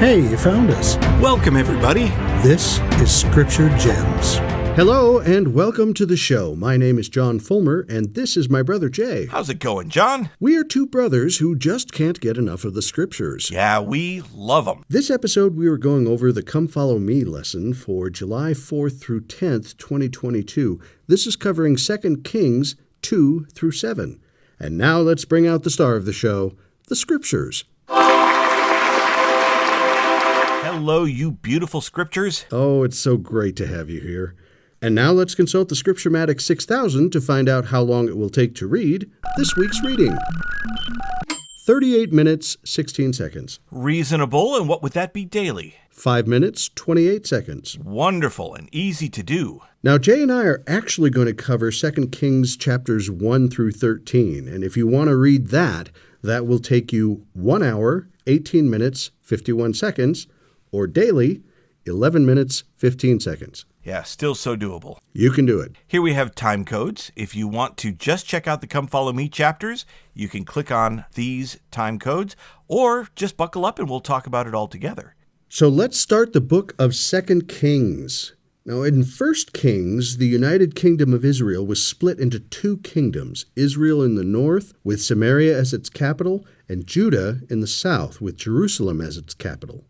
Hey, you found us. Welcome, everybody. This is Scripture Gems. Hello, and welcome to the show. My name is John Fullmer, and this is my brother Jay. How's it going, John? We are two brothers who just can't get enough of the Scriptures. Yeah, we love them. This episode, we were going over the Come Follow Me lesson for July 4th through 10th, 2022. This is covering 2 Kings 2 through 7. And now let's bring out the star of the show, the Scriptures. Hello, you beautiful Scriptures. Oh, it's so great to have you here. And now let's consult the Scripturematic 6000 to find out how long it will take to read this week's reading. 38 minutes, 16 seconds. Reasonable, and what would that be daily? 5 minutes, 28 seconds. Wonderful and easy to do. Now, Jay and I are actually going to cover 2 Kings chapters 1 through 13. And if you want to read that, that will take you 1 hour, 18 minutes, 51 seconds, or daily, 11 minutes, 15 seconds. Yeah, still so doable. You can do it. Here we have time codes. If you want to just check out the Come Follow Me chapters, you can click on these time codes, or just buckle up and we'll talk about it all together. So let's start the book of 2 Kings. Now, in 1 Kings, the United Kingdom of Israel was split into two kingdoms, Israel in the north, with Samaria as its capital, and Judah in the south, with Jerusalem as its capital.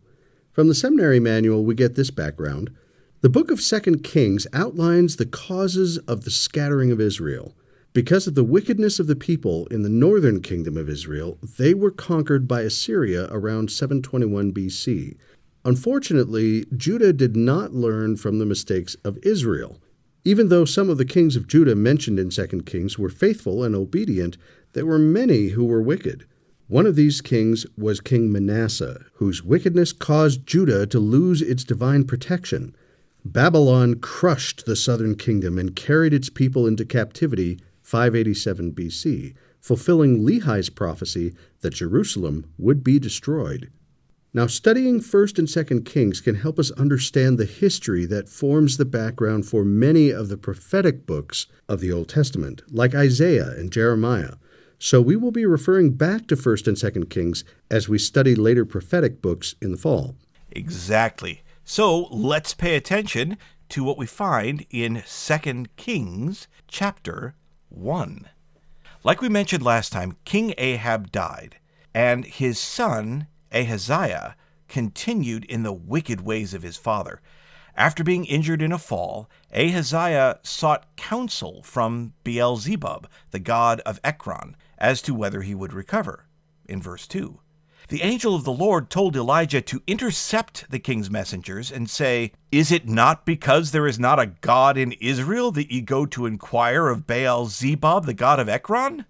From the seminary manual, we get this background. The book of 2 Kings outlines the causes of the scattering of Israel. Because of the wickedness of the people in the northern kingdom of Israel, they were conquered by Assyria around 721 BC. Unfortunately, Judah did not learn from the mistakes of Israel. Even though some of the kings of Judah mentioned in 2 Kings were faithful and obedient, there were many who were wicked. One of these kings was King Manasseh, whose wickedness caused Judah to lose its divine protection. Babylon crushed the southern kingdom and carried its people into captivity 587 BC, fulfilling Lehi's prophecy that Jerusalem would be destroyed. Now, studying 1 and 2 Kings can help us understand the history that forms the background for many of the prophetic books of the Old Testament, like Isaiah and Jeremiah. So we will be referring back to 1 and 2 Kings as we study later prophetic books in the fall. Exactly. So let's pay attention to what we find in 2 Kings chapter 1. Like we mentioned last time, King Ahab died, and his son Ahaziah continued in the wicked ways of his father. After being injured in a fall, Ahaziah sought counsel from Beelzebub, the god of Ekron, as to whether he would recover. In verse 2, the angel of the Lord told Elijah to intercept the king's messengers and say, "Is it not because there is not a God in Israel that ye go to inquire of Beelzebub, the god of Ekron?"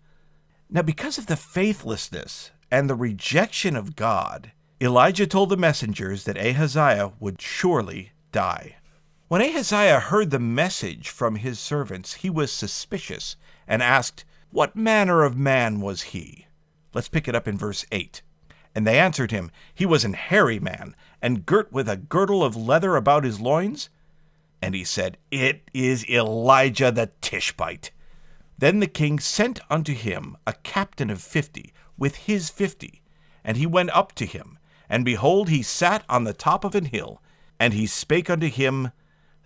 Now, because of the faithlessness and the rejection of God, Elijah told the messengers that Ahaziah would surely die. When Ahaziah heard the message from his servants, he was suspicious and asked, "What manner of man was he?" Let's pick it up in verse 8. And they answered him, "He was an hairy man, and girt with a girdle of leather about his loins." And he said, "It is Elijah the Tishbite." Then the king sent unto him a captain of 50, with his 50. And he went up to him, and behold, he sat on the top of an hill. And he spake unto him,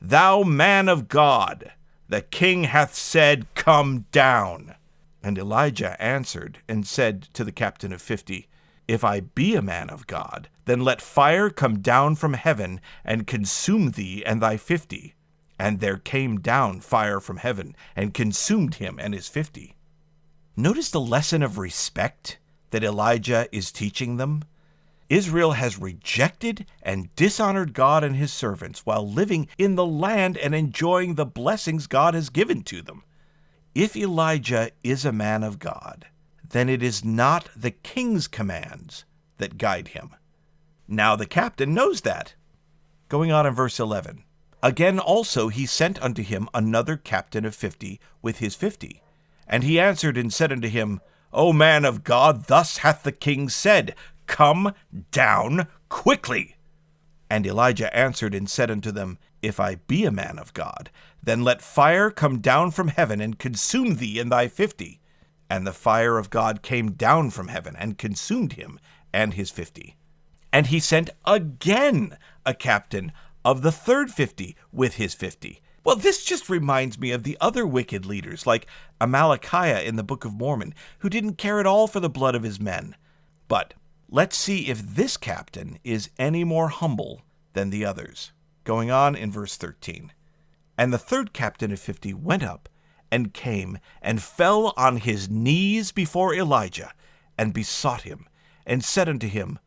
"Thou man of God, the king hath said, Come down." And Elijah answered and said to the captain of 50, "If I be a man of God, then let fire come down from heaven and consume thee and thy 50. And there came down fire from heaven and consumed him and his 50. Notice the lesson of respect that Elijah is teaching them. Israel has rejected and dishonored God and his servants while living in the land and enjoying the blessings God has given to them. If Elijah is a man of God, then it is not the king's commands that guide him. Now the captain knows that. Going on in verse 11. Again also he sent unto him another captain of 50 with his 50. And he answered and said unto him, O man of God, thus hath the king said, Come down quickly. And Elijah answered and said unto them, If I be a man of God, then let fire come down from heaven and consume thee and thy 50. And the fire of God came down from heaven and consumed him and his 50. And he sent again a captain of the third 50 with his 50. Well, this just reminds me of the other wicked leaders, like Amalickiah in the Book of Mormon, who didn't care at all for the blood of his men. But let's see if this captain is any more humble than the others. Going on in verse 13. And the third captain of 50 went up and came and fell on his knees before Elijah and besought him and said unto him,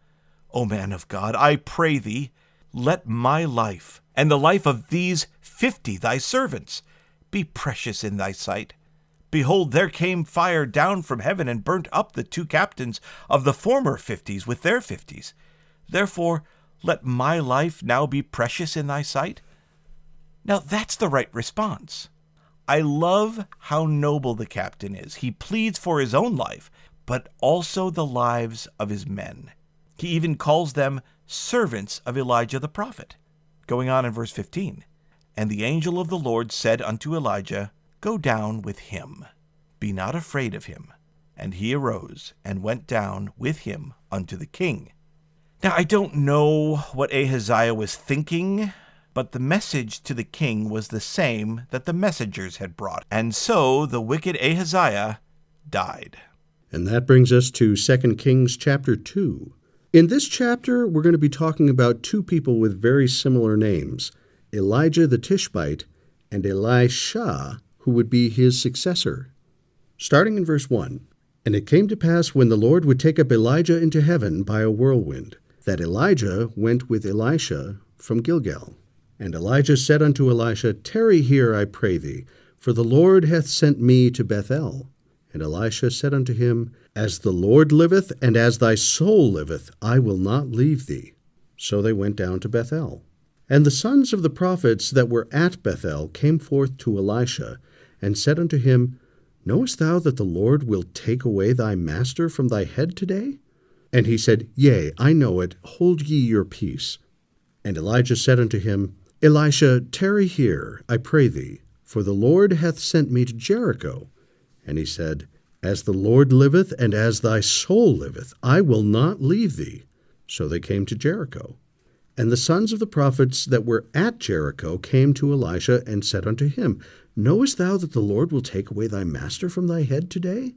O man of God, I pray thee, let my life and the life of these 50 thy servants be precious in thy sight. Behold, there came fire down from heaven and burnt up the 2 captains of the former 50s with their 50s. Therefore, let my life now be precious in thy sight. Now that's the right response. I love how noble the captain is. He pleads for his own life, but also the lives of his men. He even calls them servants of Elijah the prophet. Going on in verse 15. And the angel of the Lord said unto Elijah, Go down with him, be not afraid of him. And he arose and went down with him unto the king. Now I don't know what Ahaziah was thinking, but the message to the king was the same that the messengers had brought. And so the wicked Ahaziah died. And that brings us to 2 Kings chapter 2. In this chapter, we're going to be talking about 2 people with very similar names, Elijah the Tishbite and Elisha, who would be his successor. Starting in verse 1, And it came to pass when the Lord would take up Elijah into heaven by a whirlwind, that Elijah went with Elisha from Gilgal. And Elijah said unto Elisha, Tarry here, I pray thee, for the Lord hath sent me to Bethel. And Elisha said unto him, As the Lord liveth, and as thy soul liveth, I will not leave thee. So they went down to Bethel. And the sons of the prophets that were at Bethel came forth to Elisha, and said unto him, Knowest thou that the Lord will take away thy master from thy head today? And he said, Yea, I know it. Hold ye your peace. And Elijah said unto him, Elisha, tarry here, I pray thee, for the Lord hath sent me to Jericho. And he said, As the Lord liveth, and as thy soul liveth, I will not leave thee. So they came to Jericho. And the sons of the prophets that were at Jericho came to Elisha, and said unto him, Knowest thou that the Lord will take away thy master from thy head today?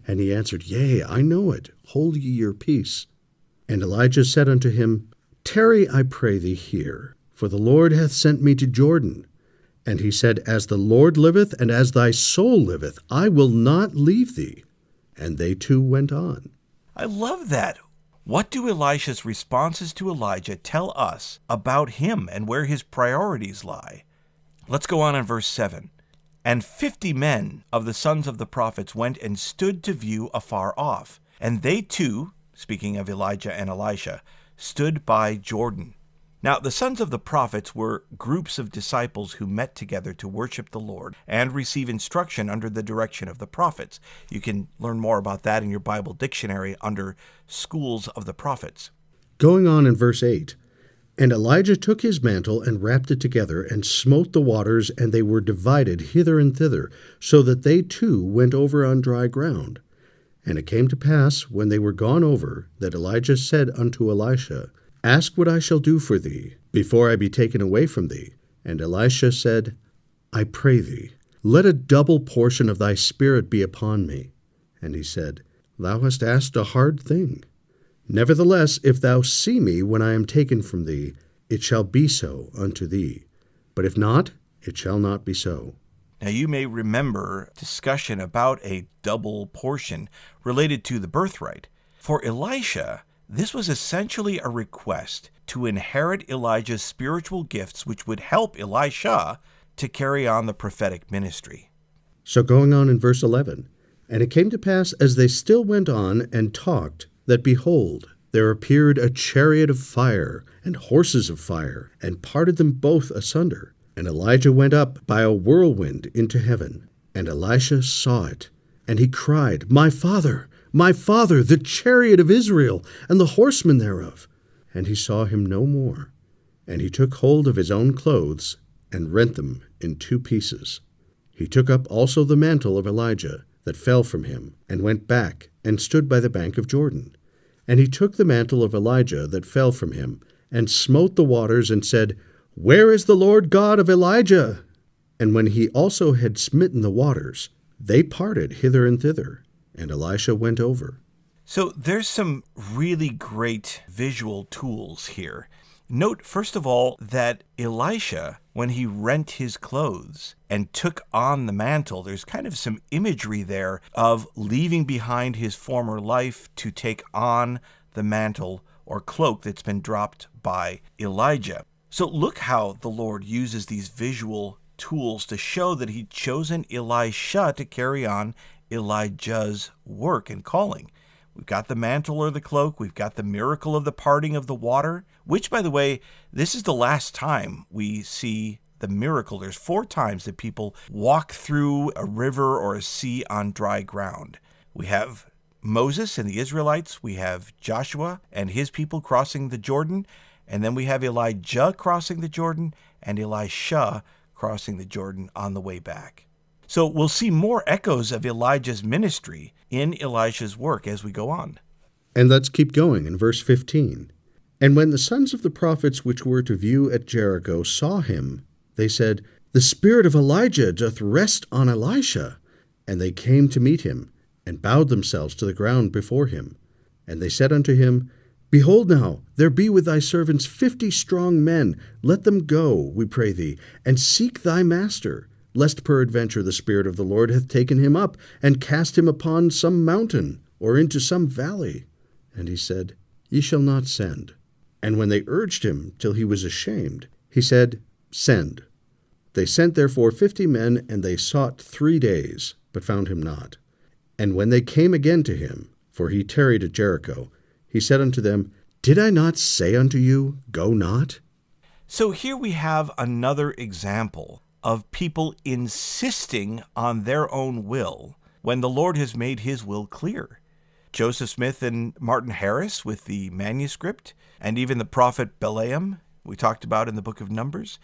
And he answered, Yea, I know it. Hold ye your peace. And Elijah said unto him, Tarry, I pray thee, here, for the Lord hath sent me to Jordan. And he said, As the Lord liveth, and as thy soul liveth, I will not leave thee. And they two went on. I love that. What do Elisha's responses to Elijah tell us about him and where his priorities lie? Let's go on in verse 7. And 50 men of the sons of the prophets went and stood to view afar off. And they too, speaking of Elijah and Elisha, stood by Jordan. Now, the sons of the prophets were groups of disciples who met together to worship the Lord and receive instruction under the direction of the prophets. You can learn more about that in your Bible dictionary under Schools of the Prophets. Going on in verse 8, And Elijah took his mantle and wrapped it together, and smote the waters, and they were divided hither and thither, so that they too went over on dry ground. And it came to pass, when they were gone over, that Elijah said unto Elisha, Ask what I shall do for thee, before I be taken away from thee. And Elisha said, I pray thee, let a double portion of thy spirit be upon me. And he said, Thou hast asked a hard thing. Nevertheless, if thou see me when I am taken from thee, it shall be so unto thee. But if not, it shall not be so. Now you may remember discussion about a double portion related to the birthright. For Elisha, this was essentially a request to inherit Elijah's spiritual gifts, which would help Elisha to carry on the prophetic ministry. So going on in verse 11, And it came to pass, as they still went on and talked, that behold, there appeared a chariot of fire, and horses of fire, and parted them both asunder. And Elijah went up by a whirlwind into heaven. And Elisha saw it, and he cried, My father, the chariot of Israel, and the horsemen thereof. And he saw him no more. And he took hold of his own clothes, and rent them in 2 pieces. He took up also the mantle of Elijah that fell from him, and went back, and stood by the bank of Jordan. And he took the mantle of Elijah that fell from him, and smote the waters, and said, Where is the Lord God of Elijah? And when he also had smitten the waters, they parted hither and thither, and Elisha went over. So there's some really great visual tools here. Note, first of all, that Elisha, when he rent his clothes and took on the mantle, there's kind of some imagery there of leaving behind his former life to take on the mantle or cloak that's been dropped by Elijah. So look how the Lord uses these visual tools to show that he'd chosen Elisha to carry on Elijah's work and calling. We've got the mantle or the cloak. We've got the miracle of the parting of the water, which, by the way, this is the last time we see the miracle. There's 4 times that people walk through a river or a sea on dry ground. We have Moses and the Israelites. We have Joshua and his people crossing the Jordan. And then we have Elijah crossing the Jordan and Elisha crossing the Jordan on the way back. So we'll see more echoes of Elijah's ministry in Elisha's work as we go on. And let's keep going in verse 15. And when the sons of the prophets which were to view at Jericho saw him, they said, The spirit of Elijah doth rest on Elisha. And they came to meet him, and bowed themselves to the ground before him. And they said unto him, Behold now, there be with thy servants 50 strong men. Let them go, we pray thee, and seek thy master, lest peradventure the Spirit of the Lord hath taken him up, and cast him upon some mountain, or into some valley. And he said, Ye shall not send. And when they urged him till he was ashamed, he said, Send. They sent therefore 50 men, and they sought 3 days, but found him not. And when they came again to him, for he tarried at Jericho, he said unto them, Did I not say unto you, Go not? So here we have another example of people insisting on their own will when the Lord has made his will clear. Joseph Smith and Martin Harris with the manuscript, and even the prophet Balaam, we talked about in the book of Numbers.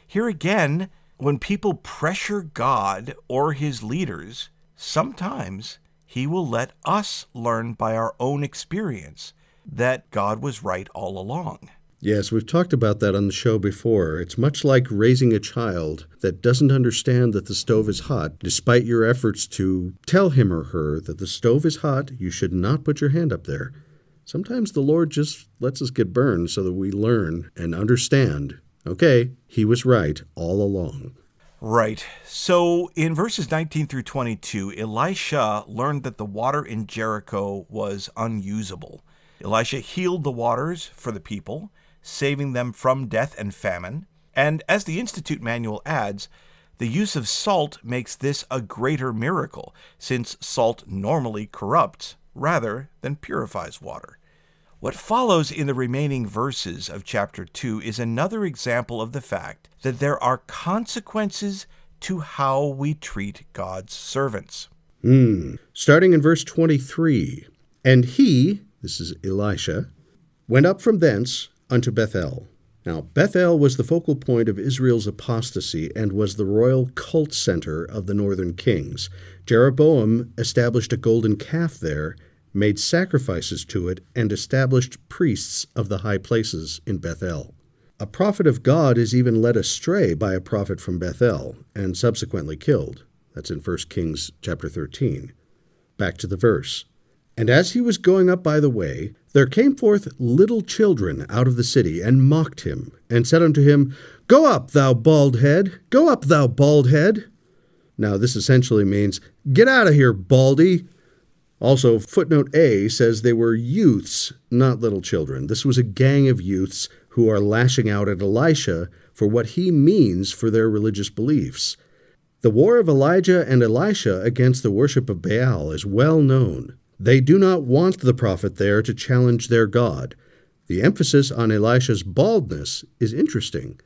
Here again, when people pressure God or his leaders, sometimes he will let us learn by our own experience that God was right all along. Yes, we've talked about that on the show before. It's much like raising a child that doesn't understand that the stove is hot, despite your efforts to tell him or her that the stove is hot, you should not put your hand up there. Sometimes the Lord just lets us get burned so that we learn and understand, okay, he was right all along. Right. So in verses 19 through 22, Elisha learned that the water in Jericho was unusable. Elisha healed the waters for the people, saving them from death and famine. And as the Institute manual adds, the use of salt makes this a greater miracle, since salt normally corrupts rather than purifies water. What follows in the remaining verses of chapter 2 is another example of the fact that there are consequences to how we treat God's servants. Starting in verse 23, And he, this is Elisha, went up from thence unto Bethel. Now, Bethel was the focal point of Israel's apostasy and was the royal cult center of the northern kings. Jeroboam established a golden calf there, made sacrifices to it, and established priests of the high places in Bethel. A prophet of God is even led astray by a prophet from Bethel and subsequently killed. That's in 1 Kings chapter 13. Back to the verse. And as he was going up by the way, there came forth little children out of the city, and mocked him, and said unto him, Go up, thou bald head! Go up, thou bald head! Now this essentially means, Get out of here, baldy! Also, footnote A says they were youths, not little children. This was a gang of youths who are lashing out at Elisha for what he means for their religious beliefs. The war of Elijah and Elisha against the worship of Baal is well known. They do not want the prophet there to challenge their God. The emphasis on Elisha's baldness is interesting.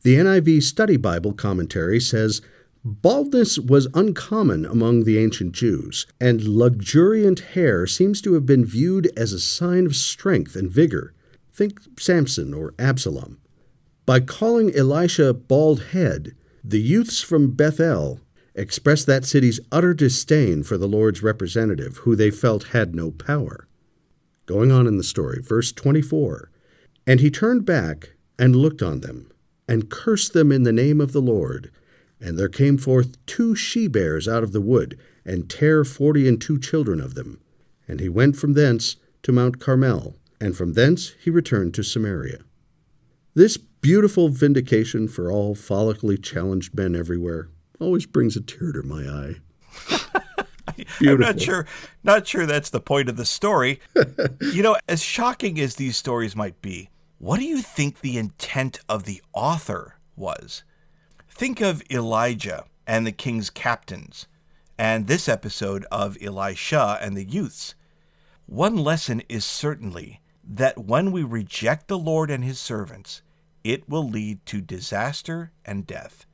The NIV Study Bible commentary says, Baldness was uncommon among the ancient Jews, and luxuriant hair seems to have been viewed as a sign of strength and vigor. Think Samson or Absalom. By calling Elisha bald head, the youths from Bethel expressed that city's utter disdain for the Lord's representative, who they felt had no power. Going on in the story, verse 24. And he turned back and looked on them, and cursed them in the name of the Lord. And there came forth 2 she-bears out of the wood, and tare 42 children of them. And he went from thence to Mount Carmel, and from thence he returned to Samaria. This beautiful vindication for all follically challenged men everywhere always brings a tear to my eye. I'm not sure that's the point of the story. As shocking as these stories might be, what do you think the intent of the author was? Think of Elijah and the king's captains, and this episode of Elisha and the youths. One lesson is certainly that when we reject the Lord and his servants, it will lead to disaster and death.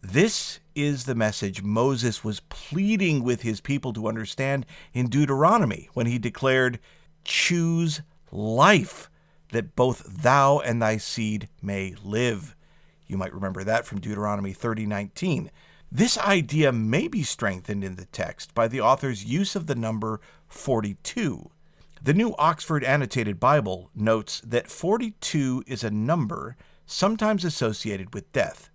This is the message Moses was pleading with his people to understand in Deuteronomy when he declared, "Choose life, that both thou and thy seed may live." You might remember that from Deuteronomy 30:19. This idea may be strengthened in the text by the author's use of the number 42. The New Oxford Annotated Bible notes that 42 is a number sometimes associated with death.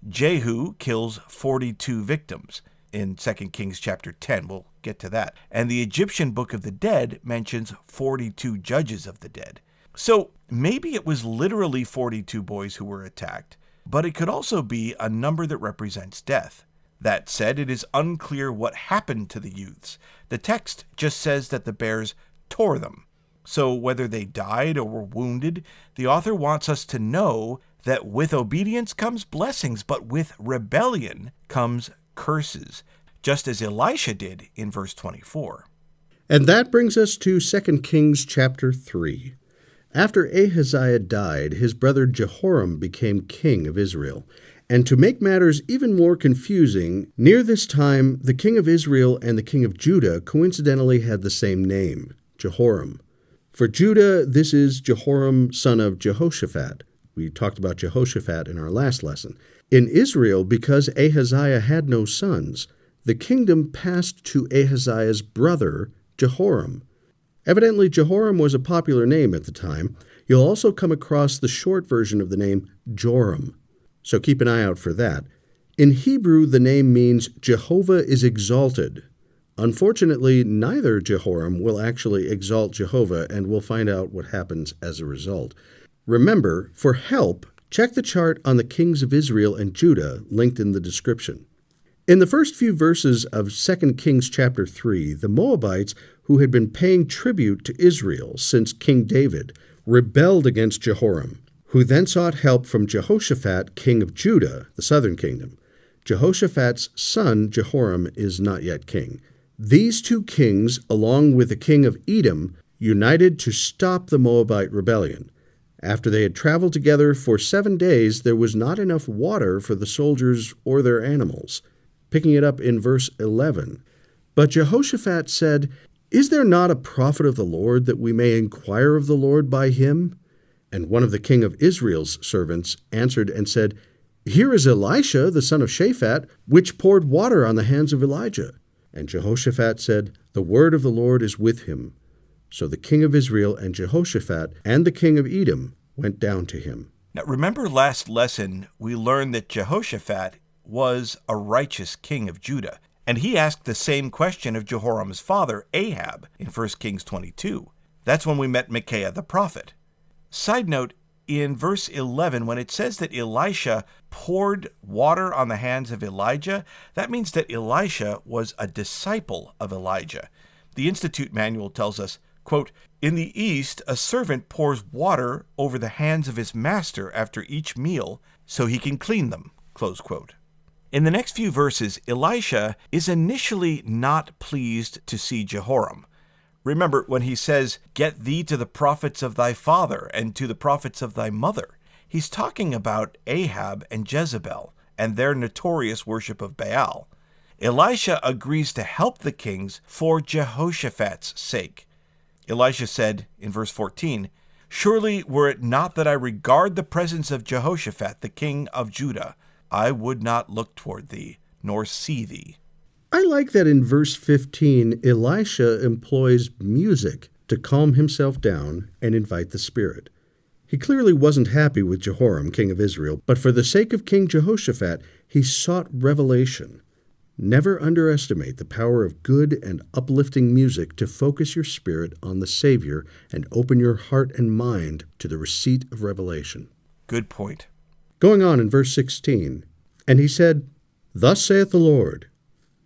Jehu kills 42 victims in 2 Kings chapter 10. We'll get to that. And the Egyptian Book of the Dead mentions 42 judges of the dead. So maybe it was literally 42 boys who were attacked, but it could also be a number that represents death. That said, it is unclear what happened to the youths. The text just says that the bears tore them. So whether they died or were wounded, the author wants us to know that with obedience comes blessings, but with rebellion comes curses, just as Elisha did in verse 24. And that brings us to 2 Kings chapter 3. After Ahaziah died, his brother Jehoram became king of Israel. And to make matters even more confusing, near this time, the king of Israel and the king of Judah coincidentally had the same name, Jehoram. For Judah, this is Jehoram, son of Jehoshaphat. We talked about Jehoshaphat in our last lesson. In Israel, because Ahaziah had no sons, the kingdom passed to Ahaziah's brother, Jehoram. Evidently, Jehoram was a popular name at the time. You'll also come across the short version of the name Joram. So keep an eye out for that. In Hebrew, the name means Jehovah is exalted. Unfortunately, neither Jehoram will actually exalt Jehovah, and we'll find out what happens as a result. Remember, for help, check the chart on the kings of Israel and Judah linked in the description. In the first few verses of 2 Kings chapter 3, the Moabites, who had been paying tribute to Israel since King David, rebelled against Jehoram, who then sought help from Jehoshaphat, king of Judah, the southern kingdom. Jehoshaphat's son, Jehoram, is not yet king. These two kings, along with the king of Edom, united to stop the Moabite rebellion. After they had traveled together for 7 days, there was not enough water for the soldiers or their animals. Picking it up in verse 11. But Jehoshaphat said, "Is there not a prophet of the Lord, that we may inquire of the Lord by him?" And one of the king of Israel's servants answered and said, "Here is Elisha, the son of Shaphat, which poured water on the hands of Elijah." And Jehoshaphat said, "The word of the Lord is with him." So the king of Israel and Jehoshaphat and the king of Edom went down to him. Now remember last lesson, we learned that Jehoshaphat was a righteous king of Judah, and he asked the same question of Jehoram's father, Ahab, in 1 Kings 22. That's when we met Micaiah the prophet. Side note, in verse 11, when it says that Elisha poured water on the hands of Elijah, that means that Elisha was a disciple of Elijah. The Institute Manual tells us, quote, "In the East, a servant pours water over the hands of his master after each meal so he can clean them," close quote. In the next few verses, Elisha is initially not pleased to see Jehoram. Remember when he says, "Get thee to the prophets of thy father and to the prophets of thy mother." He's talking about Ahab and Jezebel and their notorious worship of Baal. Elisha agrees to help the kings for Jehoshaphat's sake. Elisha said in verse 14, "Surely were it not that I regard the presence of Jehoshaphat, the king of Judah, I would not look toward thee, nor see thee." I like that in verse 15, Elisha employs music to calm himself down and invite the spirit. He clearly wasn't happy with Jehoram, king of Israel, but for the sake of King Jehoshaphat, he sought revelation. Never underestimate the power of good and uplifting music to focus your spirit on the Savior and open your heart and mind to the receipt of revelation. Good point. Going on in verse 16, and he said, Thus saith the Lord,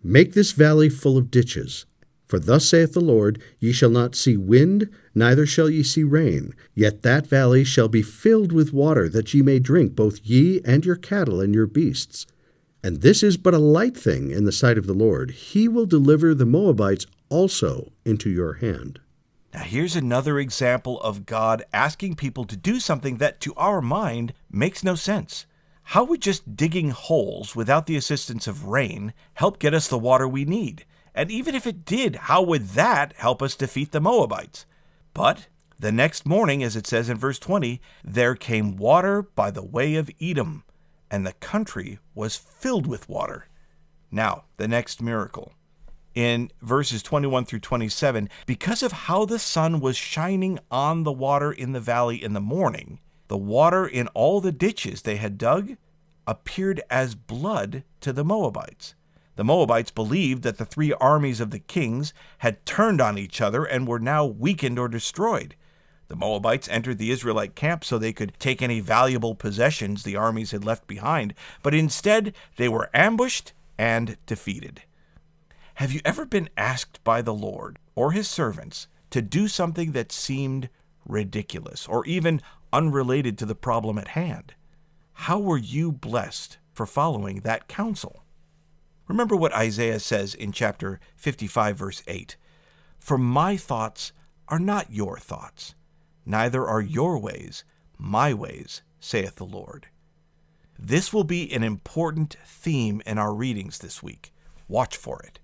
Make this valley full of ditches. For thus saith the Lord, Ye shall not see wind, neither shall ye see rain, yet that valley shall be filled with water, that ye may drink, both ye and your cattle and your beasts. And this is but a light thing in the sight of the Lord. He will deliver the Moabites also into your hand. Now here's another example of God asking people to do something that, to our mind, makes no sense. How would just digging holes without the assistance of rain help get us the water we need? And even if it did, how would that help us defeat the Moabites? But the next morning, as it says in verse 20, there came water by the way of Edom, and the country was filled with water. Now, the next miracle. In verses 21 through 27, because of how the sun was shining on the water in the valley in the morning, the water in all the ditches they had dug appeared as blood to the Moabites. The Moabites believed that the three armies of the kings had turned on each other and were now weakened or destroyed. The Moabites entered the Israelite camp so they could take any valuable possessions the armies had left behind, but instead they were ambushed and defeated. Have you ever been asked by the Lord or his servants to do something that seemed ridiculous or even unrelated to the problem at hand? How were you blessed for following that counsel? Remember what Isaiah says in chapter 55, verse 8. For my thoughts are not your thoughts, neither are your ways my ways, saith the Lord. This will be an important theme in our readings this week. Watch for it.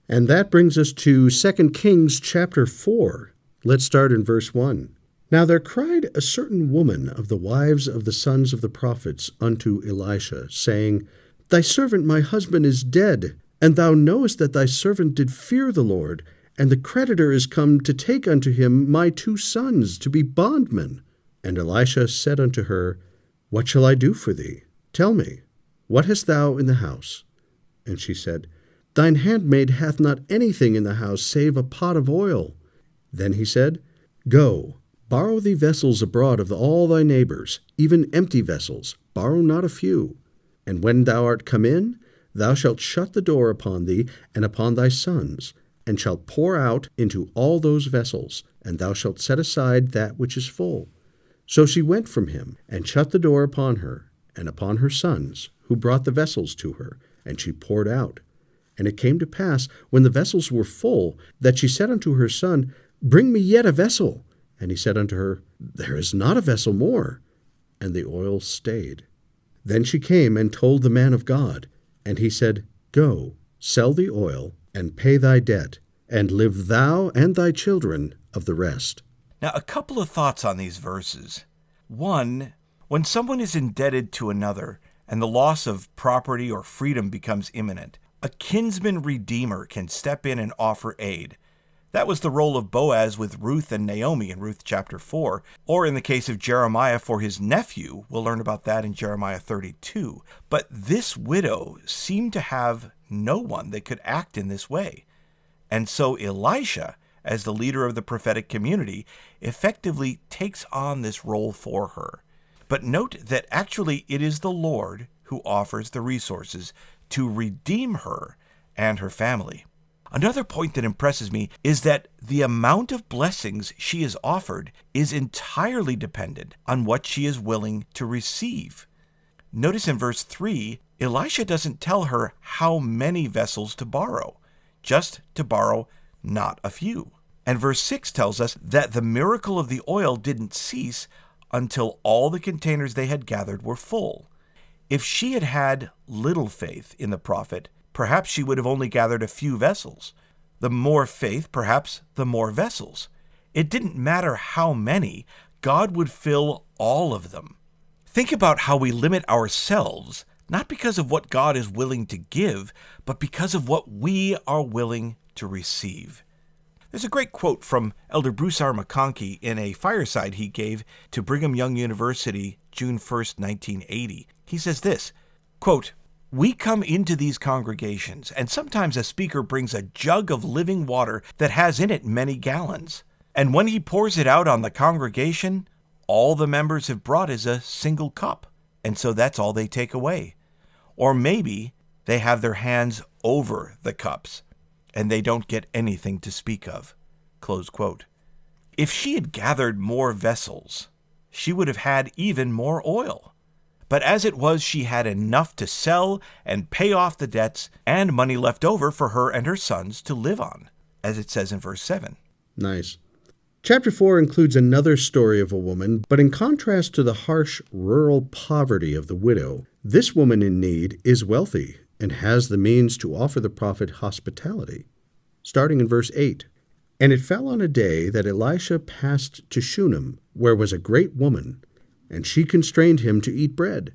And that brings us to 2 Kings chapter 4. Let's start in verse 1. Now there cried a certain woman of the wives of the sons of the prophets unto Elisha, saying, Thy servant my husband is dead, and thou knowest that thy servant did fear the Lord, and the creditor is come to take unto him my 2 sons to be bondmen. And Elisha said unto her, What shall I do for thee? Tell me, what hast thou in the house? And she said, Thine handmaid hath not anything in the house save a pot of oil. Then he said, Go, borrow thee vessels abroad of all thy neighbors, even empty vessels, borrow not a few. And when thou art come in, thou shalt shut the door upon thee and upon thy sons, and shalt pour out into all those vessels, and thou shalt set aside that which is full. So she went from him, and shut the door upon her, and upon her sons, who brought the vessels to her, and she poured out. And it came to pass, when the vessels were full, that she said unto her son, Bring me yet a vessel. And he said unto her, There is not a vessel more. And the oil stayed. Then she came and told the man of God, and he said, Go, sell the oil, and pay thy debt, and live thou and thy children of the rest. Now, a couple of thoughts on these verses. One, when someone is indebted to another, and the loss of property or freedom becomes imminent, a kinsman redeemer can step in and offer aid. That was the role of Boaz with Ruth and Naomi in Ruth chapter 4, or in the case of Jeremiah for his nephew. We'll learn about that in Jeremiah 32. But this widow seemed to have no one that could act in this way. And so Elisha, as the leader of the prophetic community, effectively takes on this role for her. But note that actually it is the Lord who offers the resources to redeem her and her family. Another point that impresses me is that the amount of blessings she is offered is entirely dependent on what she is willing to receive. Notice in verse 3, Elisha doesn't tell her how many vessels to borrow, just to borrow not a few. And verse 6 tells us that the miracle of the oil didn't cease until all the containers they had gathered were full. If she had had little faith in the prophet, perhaps she would have only gathered a few vessels. The more faith, perhaps the more vessels. It didn't matter how many, God would fill all of them. Think about how we limit ourselves, not because of what God is willing to give, but because of what we are willing to receive. There's a great quote from Elder Bruce R. McConkie in a fireside he gave to Brigham Young University June 1st, 1980. He says this, quote, "We come into these congregations, and sometimes a speaker brings a jug of living water that has in it many gallons. And when he pours it out on the congregation, all the members have brought is a single cup, and so that's all they take away. Or maybe they have their hands over the cups, and they don't get anything to speak of." Close quote. If she had gathered more vessels, she would have had even more oil. But as it was, she had enough to sell and pay off the debts and money left over for her and her sons to live on, as it says in verse 7. Nice. Chapter 4 includes another story of a woman, but in contrast to the harsh rural poverty of the widow, this woman in need is wealthy and has the means to offer the prophet hospitality. Starting in verse 8. "And it fell on a day that Elisha passed to Shunem, where was a great woman, and she constrained him to eat bread.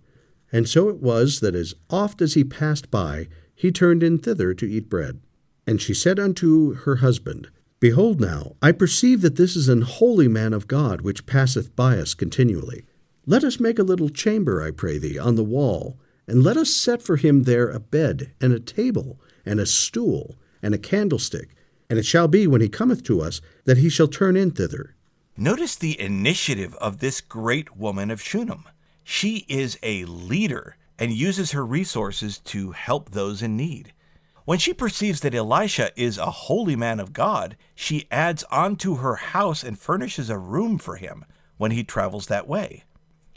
And so it was that as oft as he passed by, he turned in thither to eat bread. And she said unto her husband, Behold now, I perceive that this is an holy man of God, which passeth by us continually. Let us make a little chamber, I pray thee, on the wall, and let us set for him there a bed, and a table, and a stool, and a candlestick. And it shall be, when he cometh to us, that he shall turn in thither." Notice the initiative of this great woman of Shunem. She is a leader and uses her resources to help those in need. When she perceives that Elisha is a holy man of God, she adds on to her house and furnishes a room for him when he travels that way.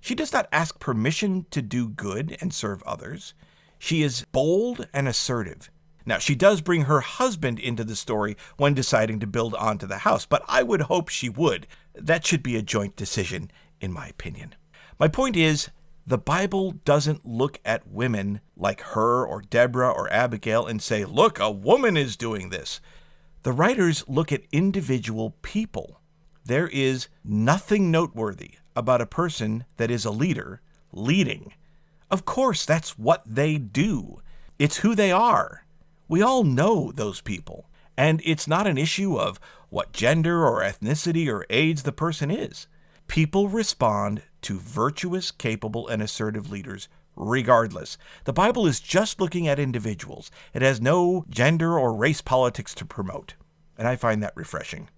She does not ask permission to do good and serve others. She is bold and assertive. Now, she does bring her husband into the story when deciding to build onto the house, but I would hope she would. That should be a joint decision, in my opinion. My point is, the Bible doesn't look at women like her or Deborah or Abigail and say, look, a woman is doing this. The writers look at individual people. There is nothing noteworthy about a person that is a leader leading. Of course, that's what they do. It's who they are. We all know those people. And it's not an issue of what gender or ethnicity or age the person is. People respond to virtuous, capable, and assertive leaders regardless. The Bible is just looking at individuals. It has no gender or race politics to promote, and I find that refreshing.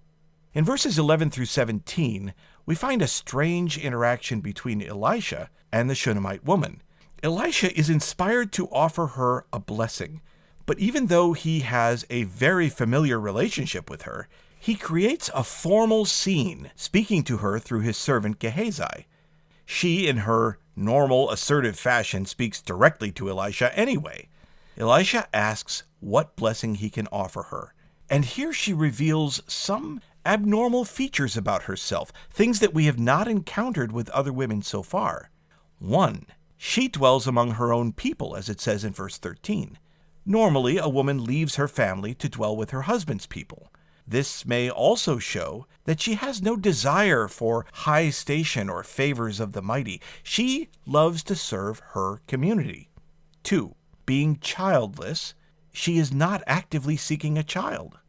In verses 11 through 17, we find a strange interaction between Elisha and the Shunammite woman. Elisha is inspired to offer her a blessing, but even though he has a very familiar relationship with her, he creates a formal scene, speaking to her through his servant Gehazi. She, in her normal, assertive fashion, speaks directly to Elisha anyway. Elisha asks what blessing he can offer her, and here she reveals some abnormal features about herself, things that we have not encountered with other women so far. 1. She dwells among her own people, as it says in verse 13. Normally, a woman leaves her family to dwell with her husband's people. This may also show that she has no desire for high station or favors of the mighty. She loves to serve her community. 2. Being childless, she is not actively seeking a child.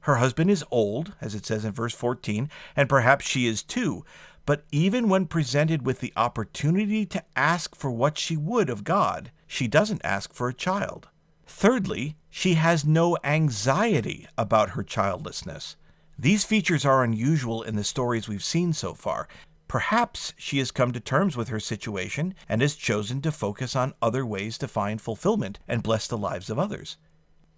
Her husband is old, as it says in verse 14, and perhaps she is too, but even when presented with the opportunity to ask for what she would of God, she doesn't ask for a child. Thirdly, she has no anxiety about her childlessness. These features are unusual in the stories we've seen so far. Perhaps she has come to terms with her situation and has chosen to focus on other ways to find fulfillment and bless the lives of others.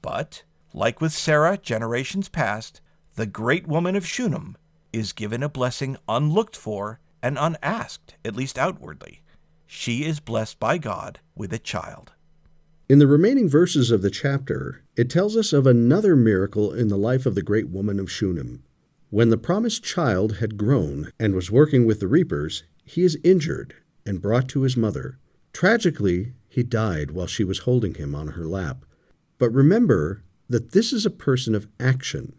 But, like with Sarah generations past, the great woman of Shunem is given a blessing unlooked for and unasked, at least outwardly. She is blessed by God with a child. In the remaining verses of the chapter, it tells us of another miracle in the life of the great woman of Shunem. When the promised child had grown and was working with the reapers, he is injured and brought to his mother. Tragically, he died while she was holding him on her lap. But remember that this is a person of action.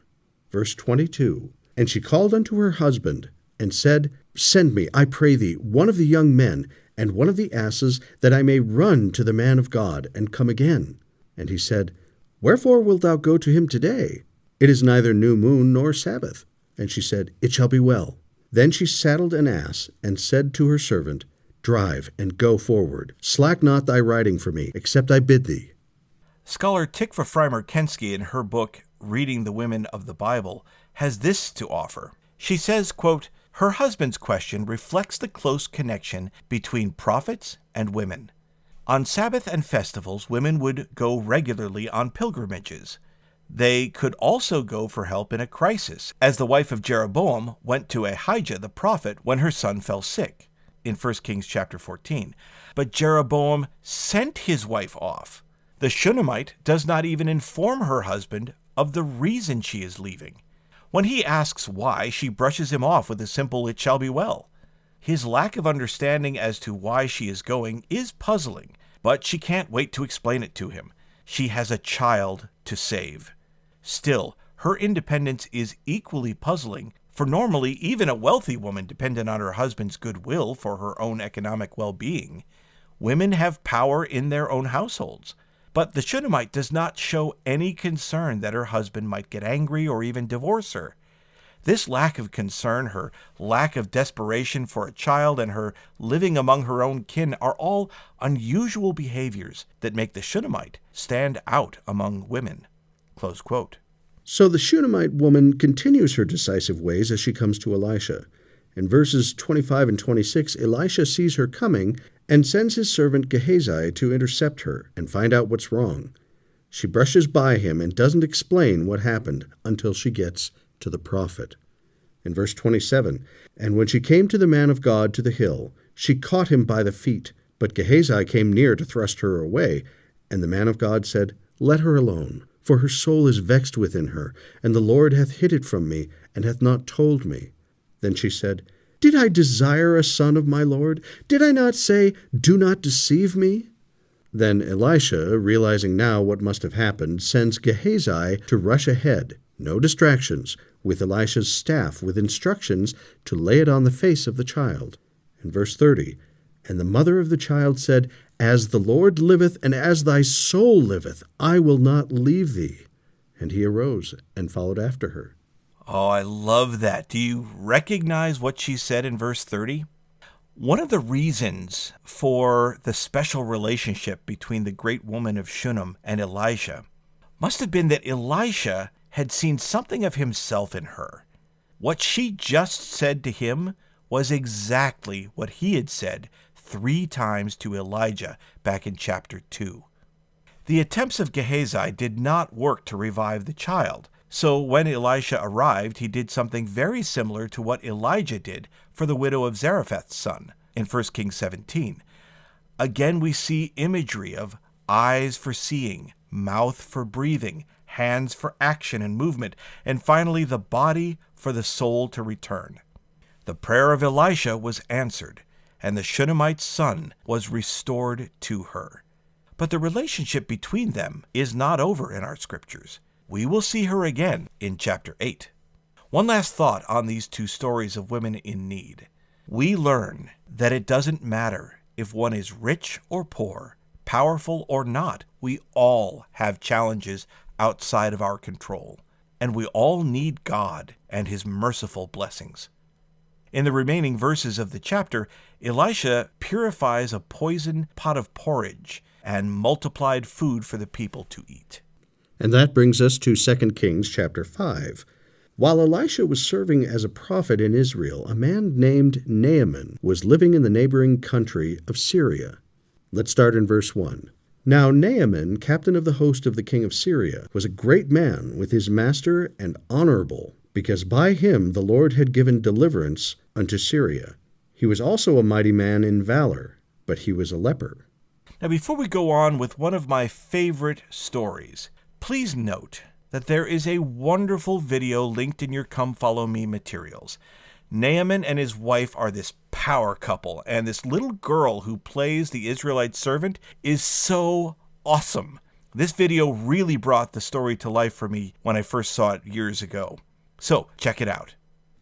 Verse 22, And she called unto her husband, and said, Send me, I pray thee, one of the young men, and one of the asses, that I may run to the man of God, and come again. And he said, Wherefore wilt thou go to him today? It is neither new moon nor Sabbath. And she said, It shall be well. Then she saddled an ass, and said to her servant, Drive, and go forward. Slack not thy riding for me, except I bid thee. Scholar Tikva Frymer-Kensky, in her book, Reading the Women of the Bible, has this to offer. She says, quote, her husband's question reflects the close connection between prophets and women. On Sabbath and festivals, women would go regularly on pilgrimages. They could also go for help in a crisis, as the wife of Jeroboam went to Ahijah the prophet when her son fell sick, in 1 Kings chapter 14. But Jeroboam sent his wife off. The Shunammite does not even inform her husband of the reason she is leaving. When he asks why, she brushes him off with a simple, "It shall be well." His lack of understanding as to why she is going is puzzling, but she can't wait to explain it to him. She has a child to save. Still, her independence is equally puzzling, for normally even a wealthy woman dependent on her husband's goodwill for her own economic well-being. Women have power in their own households. But the Shunammite does not show any concern that her husband might get angry or even divorce her. This lack of concern, her lack of desperation for a child, and her living among her own kin are all unusual behaviors that make the Shunammite stand out among women. Close quote. So the Shunammite woman continues her decisive ways as she comes to Elisha. In verses 25 and 26, Elisha sees her coming and sends his servant Gehazi to intercept her and find out what's wrong. She brushes by him and doesn't explain what happened until she gets to the prophet. In verse 27, and when she came to the man of God to the hill, she caught him by the feet, but Gehazi came near to thrust her away, and the man of God said, Let her alone, for her soul is vexed within her, and the Lord hath hid it from me, and hath not told me. Then she said, Did I desire a son of my Lord? Did I not say, Do not deceive me? Then Elisha, realizing now what must have happened, sends Gehazi to rush ahead, no distractions, with Elisha's staff, with instructions to lay it on the face of the child. In verse 30, and the mother of the child said, As the Lord liveth, and as thy soul liveth, I will not leave thee. And he arose and followed after her. Oh, I love that. Do you recognize what she said in verse 30? One of the reasons for the special relationship between the great woman of Shunem and Elisha must have been that Elisha had seen something of himself in her. What she just said to him was exactly what he had said 3 times to Elijah back in chapter 2. The attempts of Gehazi did not work to revive the child. So when Elisha arrived, he did something very similar to what Elijah did for the widow of Zarephath's son in 1 Kings 17. Again, we see imagery of eyes for seeing, mouth for breathing, hands for action and movement, and finally the body for the soul to return. The prayer of Elisha was answered, and the Shunammite's son was restored to her. But the relationship between them is not over in our scriptures. We will see her again in chapter 8. One last thought on these 2 stories of women in need. We learn that it doesn't matter if one is rich or poor, powerful or not. We all have challenges outside of our control, and we all need God and His merciful blessings. In the remaining verses of the chapter, Elisha purifies a poisoned pot of porridge and multiplied food for the people to eat. And that brings us to 2 Kings chapter 5. While Elisha was serving as a prophet in Israel, a man named Naaman was living in the neighboring country of Syria. Let's start in verse 1. Now Naaman, captain of the host of the king of Syria, was a great man with his master and honorable, because by him the Lord had given deliverance unto Syria. He was also a mighty man in valor, but he was a leper. Now before we go on with one of my favorite stories, please note that there is a wonderful video linked in your Come Follow Me materials. Naaman and his wife are this power couple, and this little girl who plays the Israelite servant is so awesome. This video really brought the story to life for me when I first saw it years ago. So, check it out.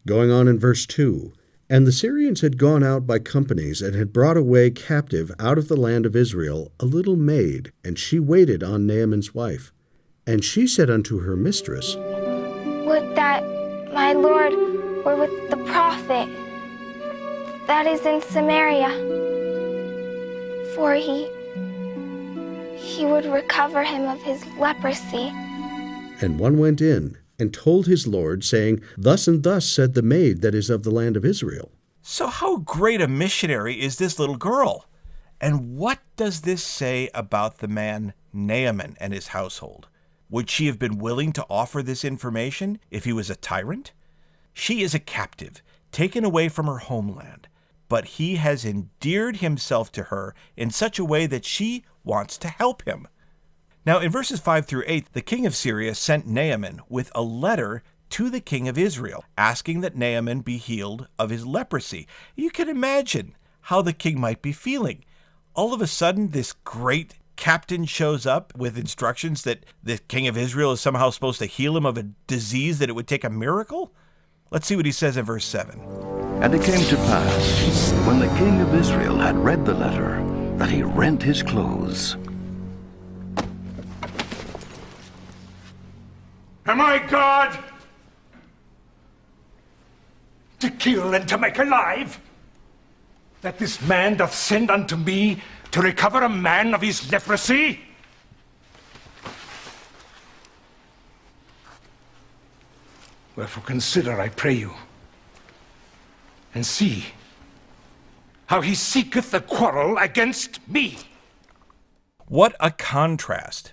Going on in verse 2, And the Syrians had gone out by companies, and had brought away captive out of the land of Israel a little maid, and she waited on Naaman's wife. And she said unto her mistress, Would that my Lord were with the prophet that is in Samaria, for he would recover him of his leprosy. And one went in and told his Lord, saying, Thus and thus said the maid that is of the land of Israel. So how great a missionary is this little girl? And what does this say about the man Naaman and his household? Would she have been willing to offer this information if he was a tyrant? She is a captive, taken away from her homeland, but he has endeared himself to her in such a way that she wants to help him. Now, in verses 5 through 8, the king of Syria sent Naaman with a letter to the king of Israel, asking that Naaman be healed of his leprosy. You can imagine how the king might be feeling. All of a sudden, this great captain shows up with instructions that the king of Israel is somehow supposed to heal him of a disease that it would take a miracle? Let's see what he says in verse 7. And it came to pass, when the king of Israel had read the letter, that he rent his clothes. Am I God? To kill and to make alive? That this man doth send unto me to recover a man of his leprosy? Wherefore consider, I pray you, and see how he seeketh a quarrel against me. What a contrast.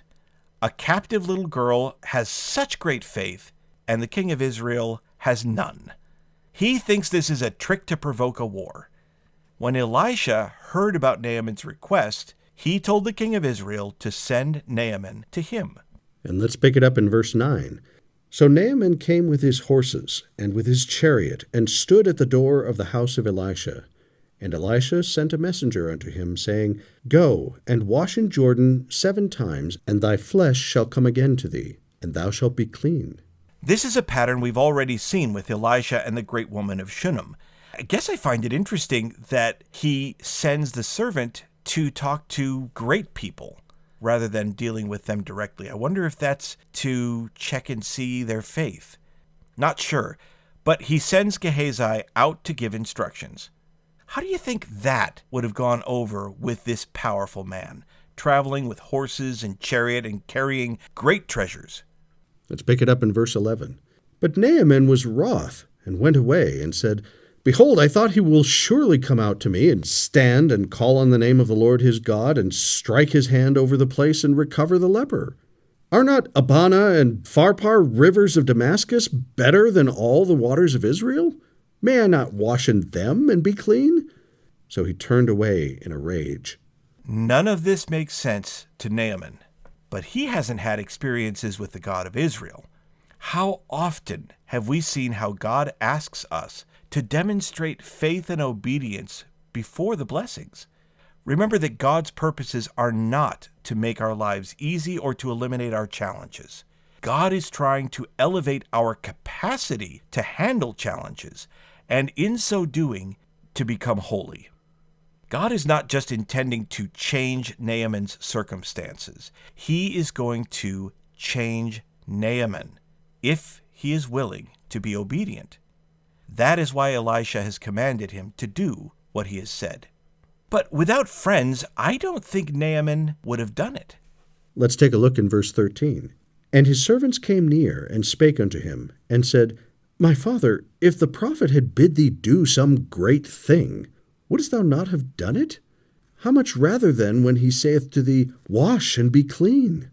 A captive little girl has such great faith, and the king of Israel has none. He thinks this is a trick to provoke a war. When Elisha heard about Naaman's request, he told the king of Israel to send Naaman to him. And let's pick it up in verse 9. So Naaman came with his horses and with his chariot, and stood at the door of the house of Elisha. And Elisha sent a messenger unto him, saying, Go, and wash in Jordan 7 times, and thy flesh shall come again to thee, and thou shalt be clean. This is a pattern we've already seen with Elisha and the great woman of Shunem. I guess I find it interesting that he sends the servant to talk to great people rather than dealing with them directly. I wonder if that's to check and see their faith. Not sure, but he sends Gehazi out to give instructions. How do you think that would have gone over with this powerful man, traveling with horses and chariot and carrying great treasures? Let's pick it up in verse 11. But Naaman was wroth, and went away, and said, Behold, I thought he will surely come out to me, and stand and call on the name of the Lord his God, and strike his hand over the place, and recover the leper. Are not Abana and Pharpar rivers of Damascus better than all the waters of Israel? May I not wash in them and be clean? So he turned away in a rage. None of this makes sense to Naaman, but he hasn't had experiences with the God of Israel. How often have we seen how God asks us to demonstrate faith and obedience before the blessings? Remember that God's purposes are not to make our lives easy or to eliminate our challenges. God is trying to elevate our capacity to handle challenges, and in so doing, to become holy. God is not just intending to change Naaman's circumstances. He is going to change Naaman if he is willing to be obedient. That is why Elisha has commanded him to do what he has said. But without friends, I don't think Naaman would have done it. Let's take a look in verse 13. And his servants came near, and spake unto him, and said, My father, if the prophet had bid thee do some great thing, wouldst thou not have done it? How much rather then when he saith to thee, Wash and be clean?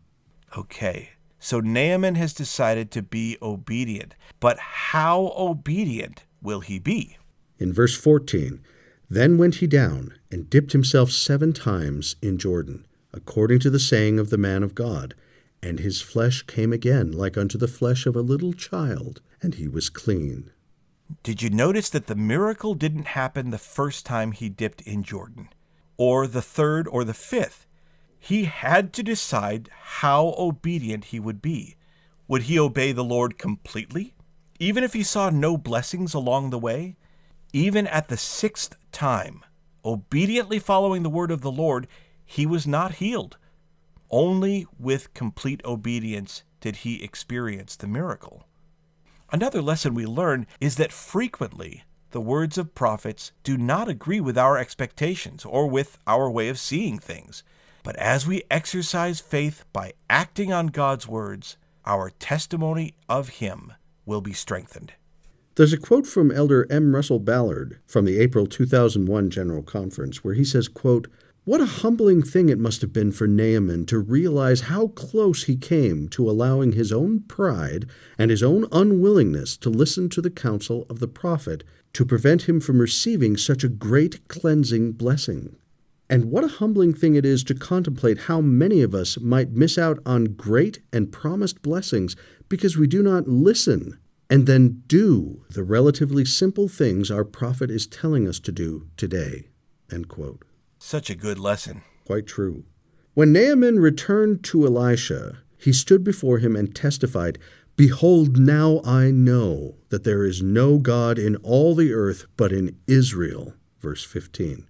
Okay, so Naaman has decided to be obedient. But how obedient will he be? In verse 14, Then went he down, and dipped himself 7 times in Jordan, according to the saying of the man of God. And his flesh came again like unto the flesh of a little child, and he was clean. Did you notice that the miracle didn't happen the first time he dipped in Jordan, or the 3rd or the 5th? He had to decide how obedient he would be. Would he obey the Lord completely, even if he saw no blessings along the way? Even at the 6th time, obediently following the word of the Lord, he was not healed. Only with complete obedience did he experience the miracle. Another lesson we learn is that frequently the words of prophets do not agree with our expectations or with our way of seeing things. But as we exercise faith by acting on God's words, our testimony of Him will be strengthened. There's a quote from Elder M. Russell Ballard from the April 2001 General Conference where he says, quote, "What a humbling thing it must have been for Naaman to realize how close he came to allowing his own pride and his own unwillingness to listen to the counsel of the prophet to prevent him from receiving such a great cleansing blessing. And what a humbling thing it is to contemplate how many of us might miss out on great and promised blessings because we do not listen and then do the relatively simple things our prophet is telling us to do today." End quote. Such a good lesson. Quite true. When Naaman returned to Elisha, he stood before him and testified, "Behold, now I know that there is no God in all the earth but in Israel." Verse 15.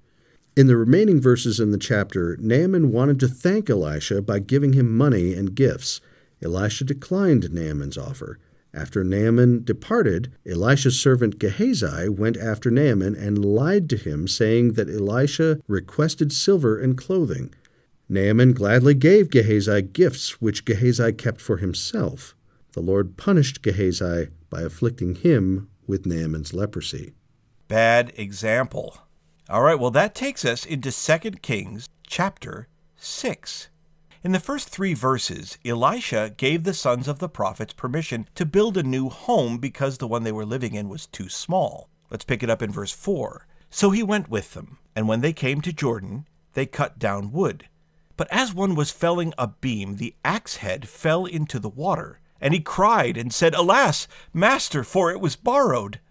In the remaining verses in the chapter, Naaman wanted to thank Elisha by giving him money and gifts. Elisha declined Naaman's offer. After Naaman departed, Elisha's servant Gehazi went after Naaman and lied to him, saying that Elisha requested silver and clothing. Naaman gladly gave Gehazi gifts, which Gehazi kept for himself. The Lord punished Gehazi by afflicting him with Naaman's leprosy. Bad example. All right, well, that takes us into 2 Kings chapter 6. In the first 3 verses, Elisha gave the sons of the prophets permission to build a new home because the one they were living in was too small. Let's pick it up in verse 4. "So he went with them, and when they came to Jordan, they cut down wood. But as one was felling a beam, the axe head fell into the water, and he cried and said, 'Alas, master, for it was borrowed.'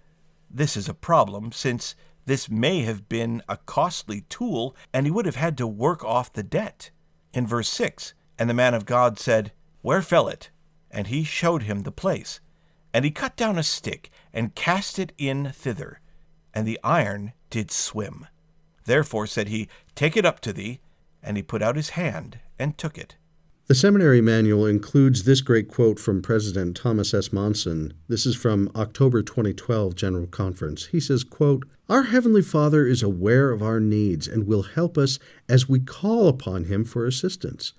This is a problem, since this may have been a costly tool, and he would have had to work off the debt." In verse 6, "And the man of God said, 'Where fell it?' And he showed him the place. And he cut down a stick, and cast it in thither. And the iron did swim. Therefore said he, 'Take it up to thee.' And he put out his hand, and took it." The seminary manual includes this great quote from President Thomas S. Monson. This is from October 2012 General Conference. He says, quote, "Our Heavenly Father is aware of our needs and will help us as we call upon Him for assistance.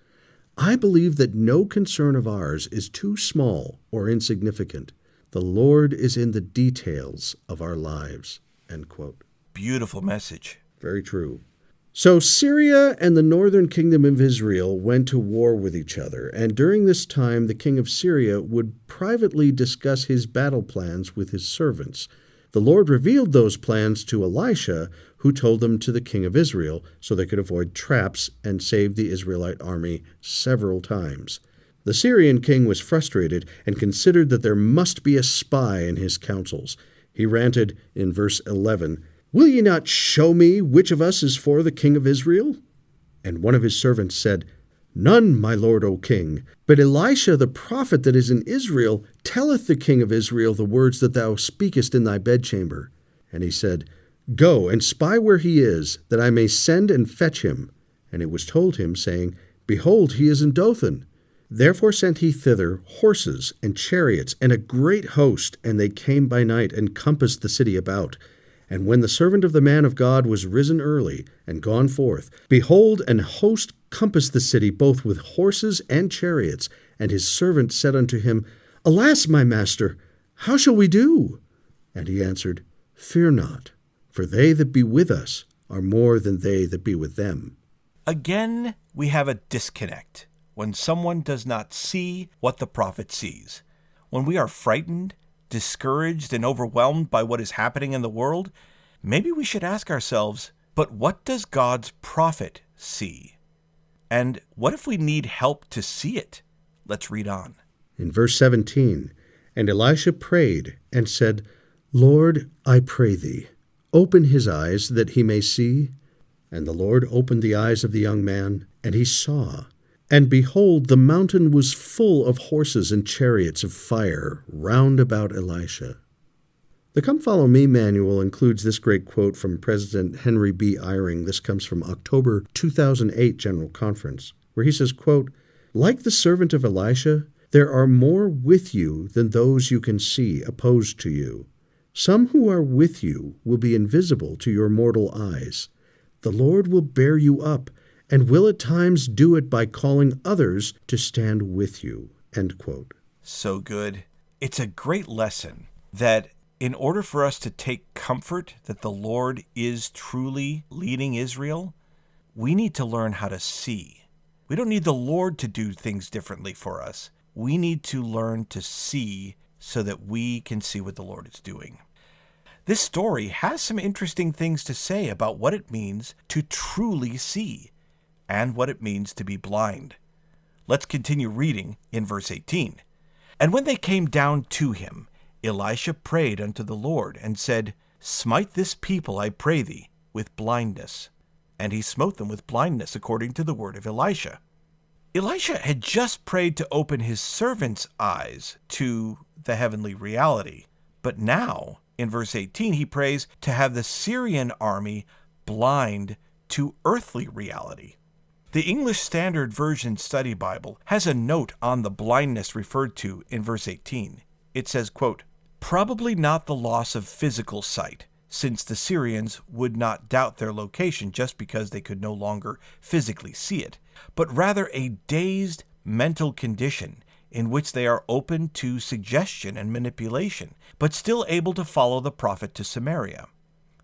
I believe that no concern of ours is too small or insignificant. The Lord is in the details of our lives." End quote. Beautiful message. Very true. So Syria and the northern kingdom of Israel went to war with each other, and during this time the king of Syria would privately discuss his battle plans with his servants. The Lord revealed those plans to Elisha, who told them to the king of Israel, so they could avoid traps and save the Israelite army several times. The Syrian king was frustrated and considered that there must be a spy in his counsels. He ranted in verse 11, "Will ye not show me which of us is for the king of Israel?" And one of his servants said, "None, my lord, O king, but Elisha the prophet that is in Israel telleth the king of Israel the words that thou speakest in thy bedchamber." And he said, "Go and spy where he is, that I may send and fetch him." And it was told him, saying, "Behold, he is in Dothan." Therefore sent he thither horses and chariots and a great host, and they came by night and compassed the city about. And when the servant of the man of God was risen early and gone forth, behold, an host compassed the city both with horses and chariots. And his servant said unto him, "Alas, my master, how shall we do?" And he answered, "Fear not, for they that be with us are more than they that be with them." Again, we have a disconnect when someone does not see what the prophet sees. When we are frightened, discouraged, and overwhelmed by what is happening in the world, maybe we should ask ourselves, but what does God's prophet see? And what if we need help to see it? Let's read on. In verse 17, "And Elisha prayed and said, Lord, I pray thee, open his eyes that he may see. And the Lord opened the eyes of the young man, and he saw. And behold, the mountain was full of horses and chariots of fire round about Elisha." The Come Follow Me manual includes this great quote from President Henry B. Eyring. This comes from October 2008 General Conference, where he says, quote, "Like the servant of Elisha, There are more with you than those you can see opposed to you. Some who are with you will be invisible to your mortal eyes. The Lord will bear you up, and will at times do it by calling others to stand with you." End quote. So good. It's a great lesson that in order for us to take comfort that the Lord is truly leading Israel, we need to learn how to see. We don't need the Lord to do things differently for us. We need to learn to see so that we can see what the Lord is doing. This story has some interesting things to say about what it means to truly see and what it means to be blind. Let's continue reading in verse 18. "And when they came down to him, Elisha prayed unto the Lord and said, Smite this people, I pray thee, with blindness. And he smote them with blindness according to the word of Elisha." Elisha had just prayed to open his servant's eyes to the heavenly reality. But now, in verse 18, he prays to have the Syrian army blind to earthly reality. The English Standard Version Study Bible has a note on the blindness referred to in verse 18. It says, quote, "Probably not the loss of physical sight, since the Syrians would not doubt their location just because they could no longer physically see it, but rather a dazed mental condition in which they are open to suggestion and manipulation, but still able to follow the prophet to Samaria.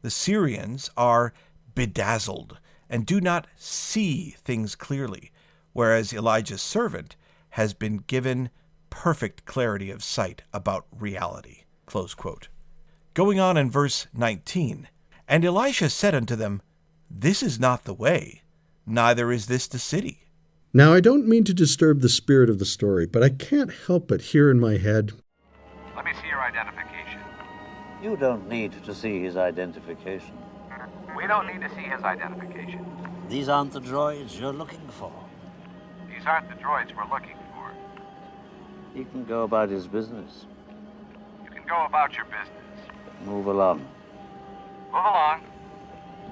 The Syrians are bedazzled and do not see things clearly, whereas Elijah's servant has been given perfect clarity of sight about reality." Close quote. Going on in verse 19, "And Elisha said unto them, This is not the way, neither is this the city." Now, I don't mean to disturb the spirit of the story, but I can't help but hear in my head, "Let me see your identification." You don't need to see his identification. "We don't need to see his identification." These aren't the droids you're looking for. "These aren't the droids we're looking for." He can go about his business. "You can go about your business." Move along. "Move along.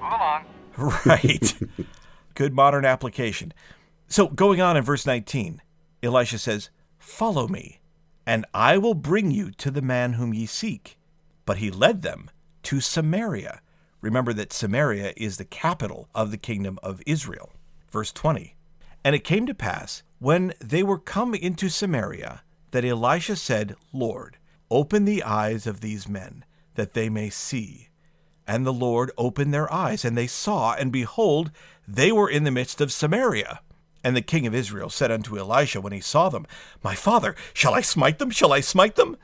Move along." Right. Good modern application. So going on in verse 19, Elisha says, "Follow me, and I will bring you to the man whom ye seek." But he led them to Samaria. Remember that Samaria is the capital of the kingdom of Israel. Verse 20, "And it came to pass, when they were come into Samaria, that Elisha said, Lord, open the eyes of these men, that they may see. And the Lord opened their eyes, and they saw, and behold, they were in the midst of Samaria. And the king of Israel said unto Elisha when he saw them, My father, shall I smite them? Shall I smite them?"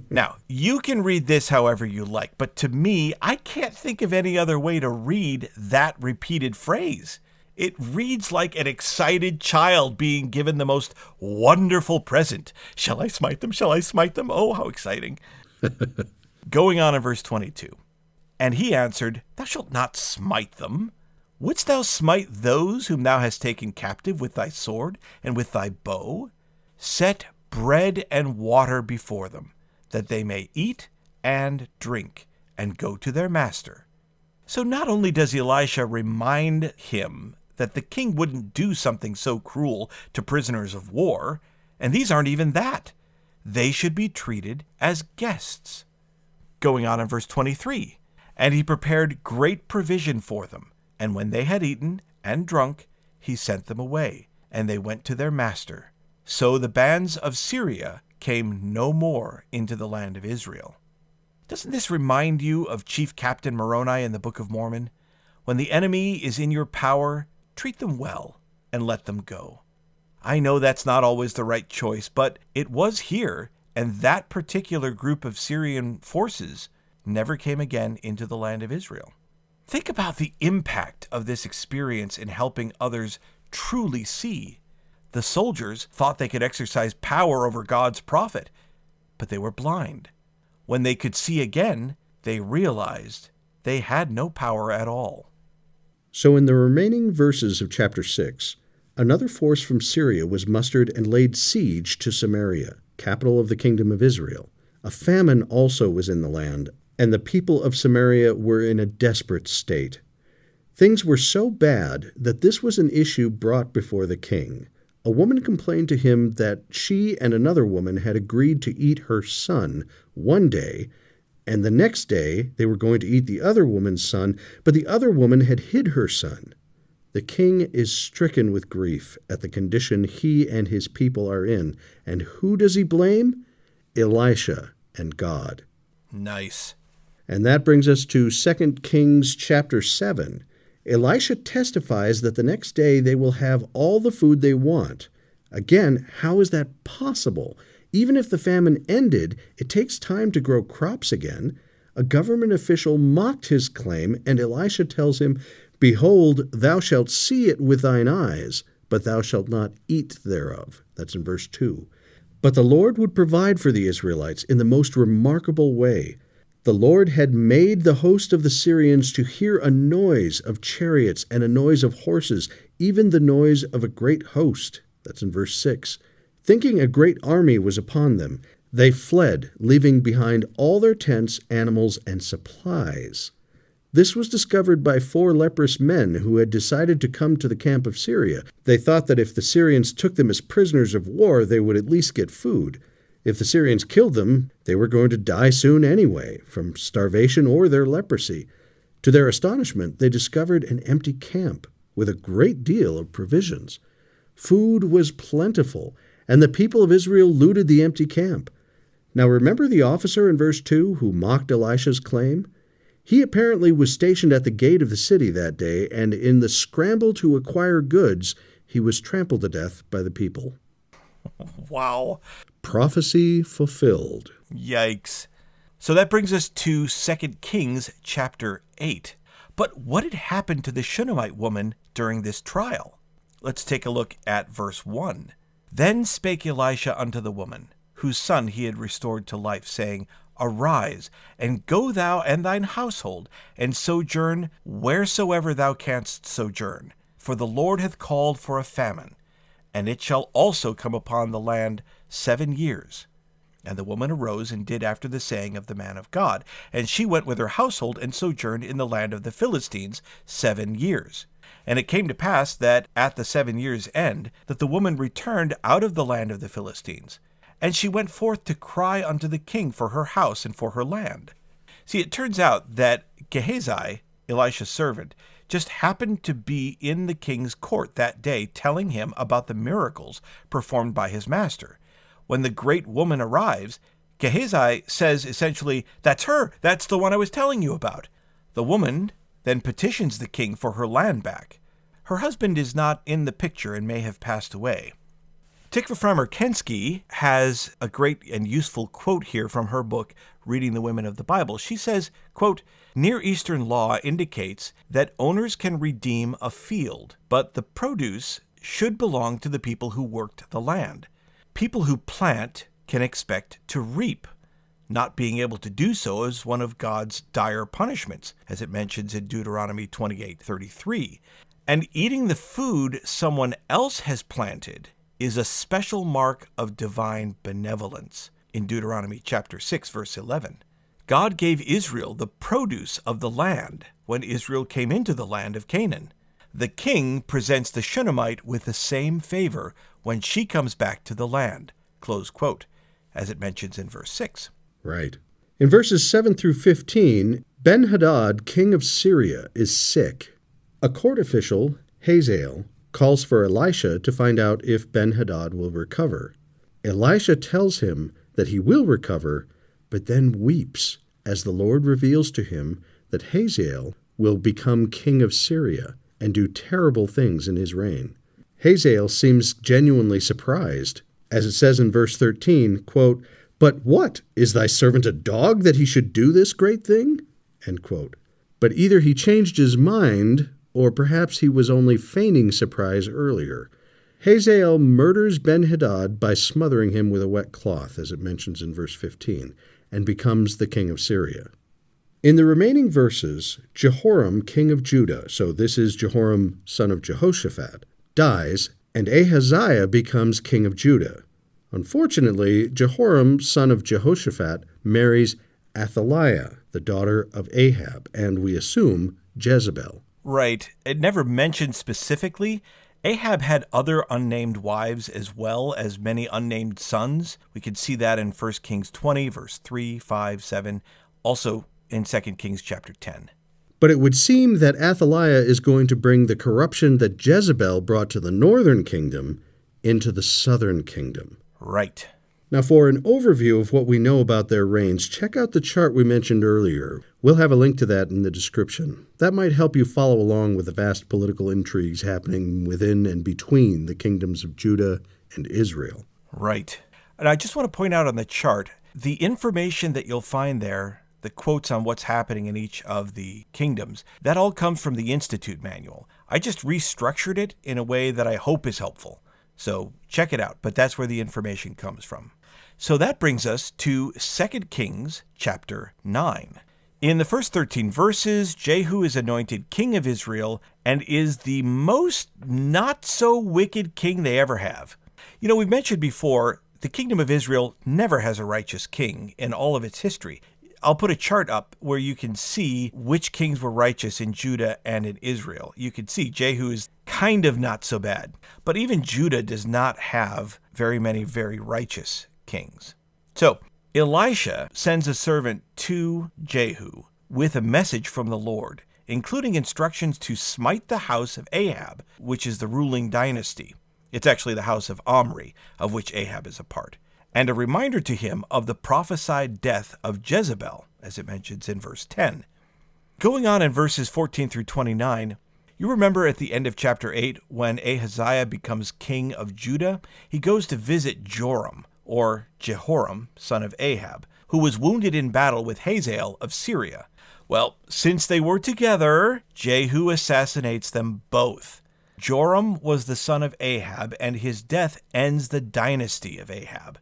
Now, you can read this however you like, but to me, I can't think of any other way to read that repeated phrase. It reads like an excited child being given the most wonderful present. Shall I smite them? Shall I smite them? Oh, how exciting. Going on in verse 22. "And he answered, Thou shalt not smite them. Wouldst thou smite those whom thou hast taken captive with thy sword and with thy bow? Set bread and water before them, that they may eat and drink, and go to their master." So not only does Elisha remind him that the king wouldn't do something so cruel to prisoners of war, and these aren't even that. They should be treated as guests. Going on in verse 23, "And he prepared great provision for them, and when they had eaten and drunk, he sent them away, and they went to their master. So the bands of Syria came no more into the land of Israel." Doesn't this remind you of Chief Captain Moroni in the Book of Mormon? When the enemy is in your power, treat them well and let them go. I know that's not always the right choice, but it was here, and that particular group of Syrian forces never came again into the land of Israel. Think about the impact of this experience in helping others truly see. The soldiers thought they could exercise power over God's prophet, but they were blind. When they could see again, they realized they had no power at all. So in the remaining verses of chapter 6, another force from Syria was mustered and laid siege to Samaria, capital of the kingdom of Israel. A famine also was in the land, and the people of Samaria were in a desperate state. Things were so bad that this was an issue brought before the king. a woman complained to him that she and another woman had agreed to eat her son one day, and the next day they were going to eat the other woman's son, but the other woman had hid her son. The king is stricken with grief at the condition he and his people are in. And who does he blame? Elisha and God. Nice. And that brings us to 2 Kings chapter 7. Elisha testifies that the next day they will have all the food they want. Again, how is that possible? Even if the famine ended, it takes time to grow crops again. A government official mocked his claim, and Elisha tells him, "Behold, thou shalt see it with thine eyes, but thou shalt not eat thereof." That's in verse 2. But the Lord would provide for the Israelites in the most remarkable way. The Lord had made the host of the Syrians to hear a noise of chariots and a noise of horses, even the noise of a great host. That's in verse 6. Thinking a great army was upon them, they fled, leaving behind all their tents, animals, and supplies. This was discovered by 4 leprous men who had decided to come to the camp of Syria. They thought that if the Syrians took them as prisoners of war, they would at least get food. If the Syrians killed them, they were going to die soon anyway, from starvation or their leprosy. To their astonishment, they discovered an empty camp with a great deal of provisions. Food was plentiful, and the people of Israel looted the empty camp. Now remember the officer in verse 2 who mocked Elisha's claim? He apparently was stationed at the gate of the city that day, and in the scramble to acquire goods, he was trampled to death by the people. Wow. Prophecy fulfilled. Yikes. So that brings us to 2 Kings chapter 8. But what had happened to the Shunammite woman during this trial? Let's take a look at verse 1. Then spake Elisha unto the woman, whose son he had restored to life, saying, Arise, and go thou and thine household, and sojourn wheresoever thou canst sojourn. For the Lord hath called for a famine, and it shall also come upon the land 7 years. And the woman arose and did after the saying of the man of God. And she went with her household and sojourned in the land of the Philistines 7 years. And it came to pass that at the 7 years' end, that the woman returned out of the land of the Philistines. And she went forth to cry unto the king for her house and for her land. See, it turns out that Gehazi, Elisha's servant, just happened to be in the king's court that day telling him about the miracles performed by his master. When the great woman arrives, Gehazi says essentially, "That's her, that's the one I was telling you about." The woman then petitions the king for her land back. Her husband is not in the picture and may have passed away. Tikva Farmer-Kensky has a great and useful quote here from her book, Reading the Women of the Bible. She says, quote, Near Eastern law indicates that owners can redeem a field, but the produce should belong to the people who worked the land. People who plant can expect to reap. Not being able to do so is one of God's dire punishments, as it mentions in Deuteronomy 28:33. And eating the food someone else has planted is a special mark of divine benevolence in Deuteronomy chapter 6, verse 11. God gave Israel the produce of the land when Israel came into the land of Canaan. The king presents the Shunammite with the same favor when she comes back to the land, close quote, as it mentions in verse 6. Right. In verses 7 through 15, Ben-Hadad, king of Syria, is sick. A court official, Hazael, calls for Elisha to find out if Ben-Hadad will recover. Elisha tells him that he will recover, but then weeps as the Lord reveals to him that Hazael will become king of Syria and do terrible things in his reign. Hazael seems genuinely surprised. As it says in verse 13, quote, But what? Is thy servant a dog that he should do this great thing? End quote. But either he changed his mind, or perhaps he was only feigning surprise earlier. Hazael murders Ben-Hadad by smothering him with a wet cloth, as it mentions in verse 15, and becomes the king of Syria. In the remaining verses, Jehoram, king of Judah, so this is Jehoram, son of Jehoshaphat, dies, and Ahaziah becomes king of Judah. Unfortunately, Jehoram, son of Jehoshaphat, marries Athaliah, the daughter of Ahab, and we assume Jezebel. Right. It never mentioned specifically, Ahab had other unnamed wives as well as many unnamed sons. We can see that in 1 Kings 20, verse 3, 5, 7, also in 2 Kings chapter 10. But it would seem that Athaliah is going to bring the corruption that Jezebel brought to the northern kingdom into the southern kingdom. Right. Now, for an overview of what we know about their reigns, check out the chart we mentioned earlier. We'll have a link to that in the description. That might help you follow along with the vast political intrigues happening within and between the kingdoms of Judah and Israel. Right. And I just want to point out on the chart, the information that you'll find there, the quotes on what's happening in each of the kingdoms, that all comes from the Institute manual. I just restructured it in a way that I hope is helpful. So check it out, but that's where the information comes from. So that brings us to 2 Kings chapter 9. In the first 13 verses, Jehu is anointed king of Israel and is the most not-so-wicked king they ever have. You know, we've mentioned before, the kingdom of Israel never has a righteous king in all of its history. I'll put a chart up where you can see which kings were righteous in Judah and in Israel. You can see Jehu is kind of not so bad. But even Judah does not have very many very righteous kings. So, Elisha sends a servant to Jehu with a message from the Lord, including instructions to smite the house of Ahab, which is the ruling dynasty. It's actually the house of Omri, of which Ahab is a part. And a reminder to him of the prophesied death of Jezebel, as it mentions in verse 10. Going on in verses 14 through 29, you remember at the end of chapter 8, when Ahaziah becomes king of Judah, he goes to visit Joram, or Jehoram, son of Ahab, who was wounded in battle with Hazael of Syria. Well, since they were together, Jehu assassinates them both. Joram was the son of Ahab, and his death ends the dynasty of Ahab.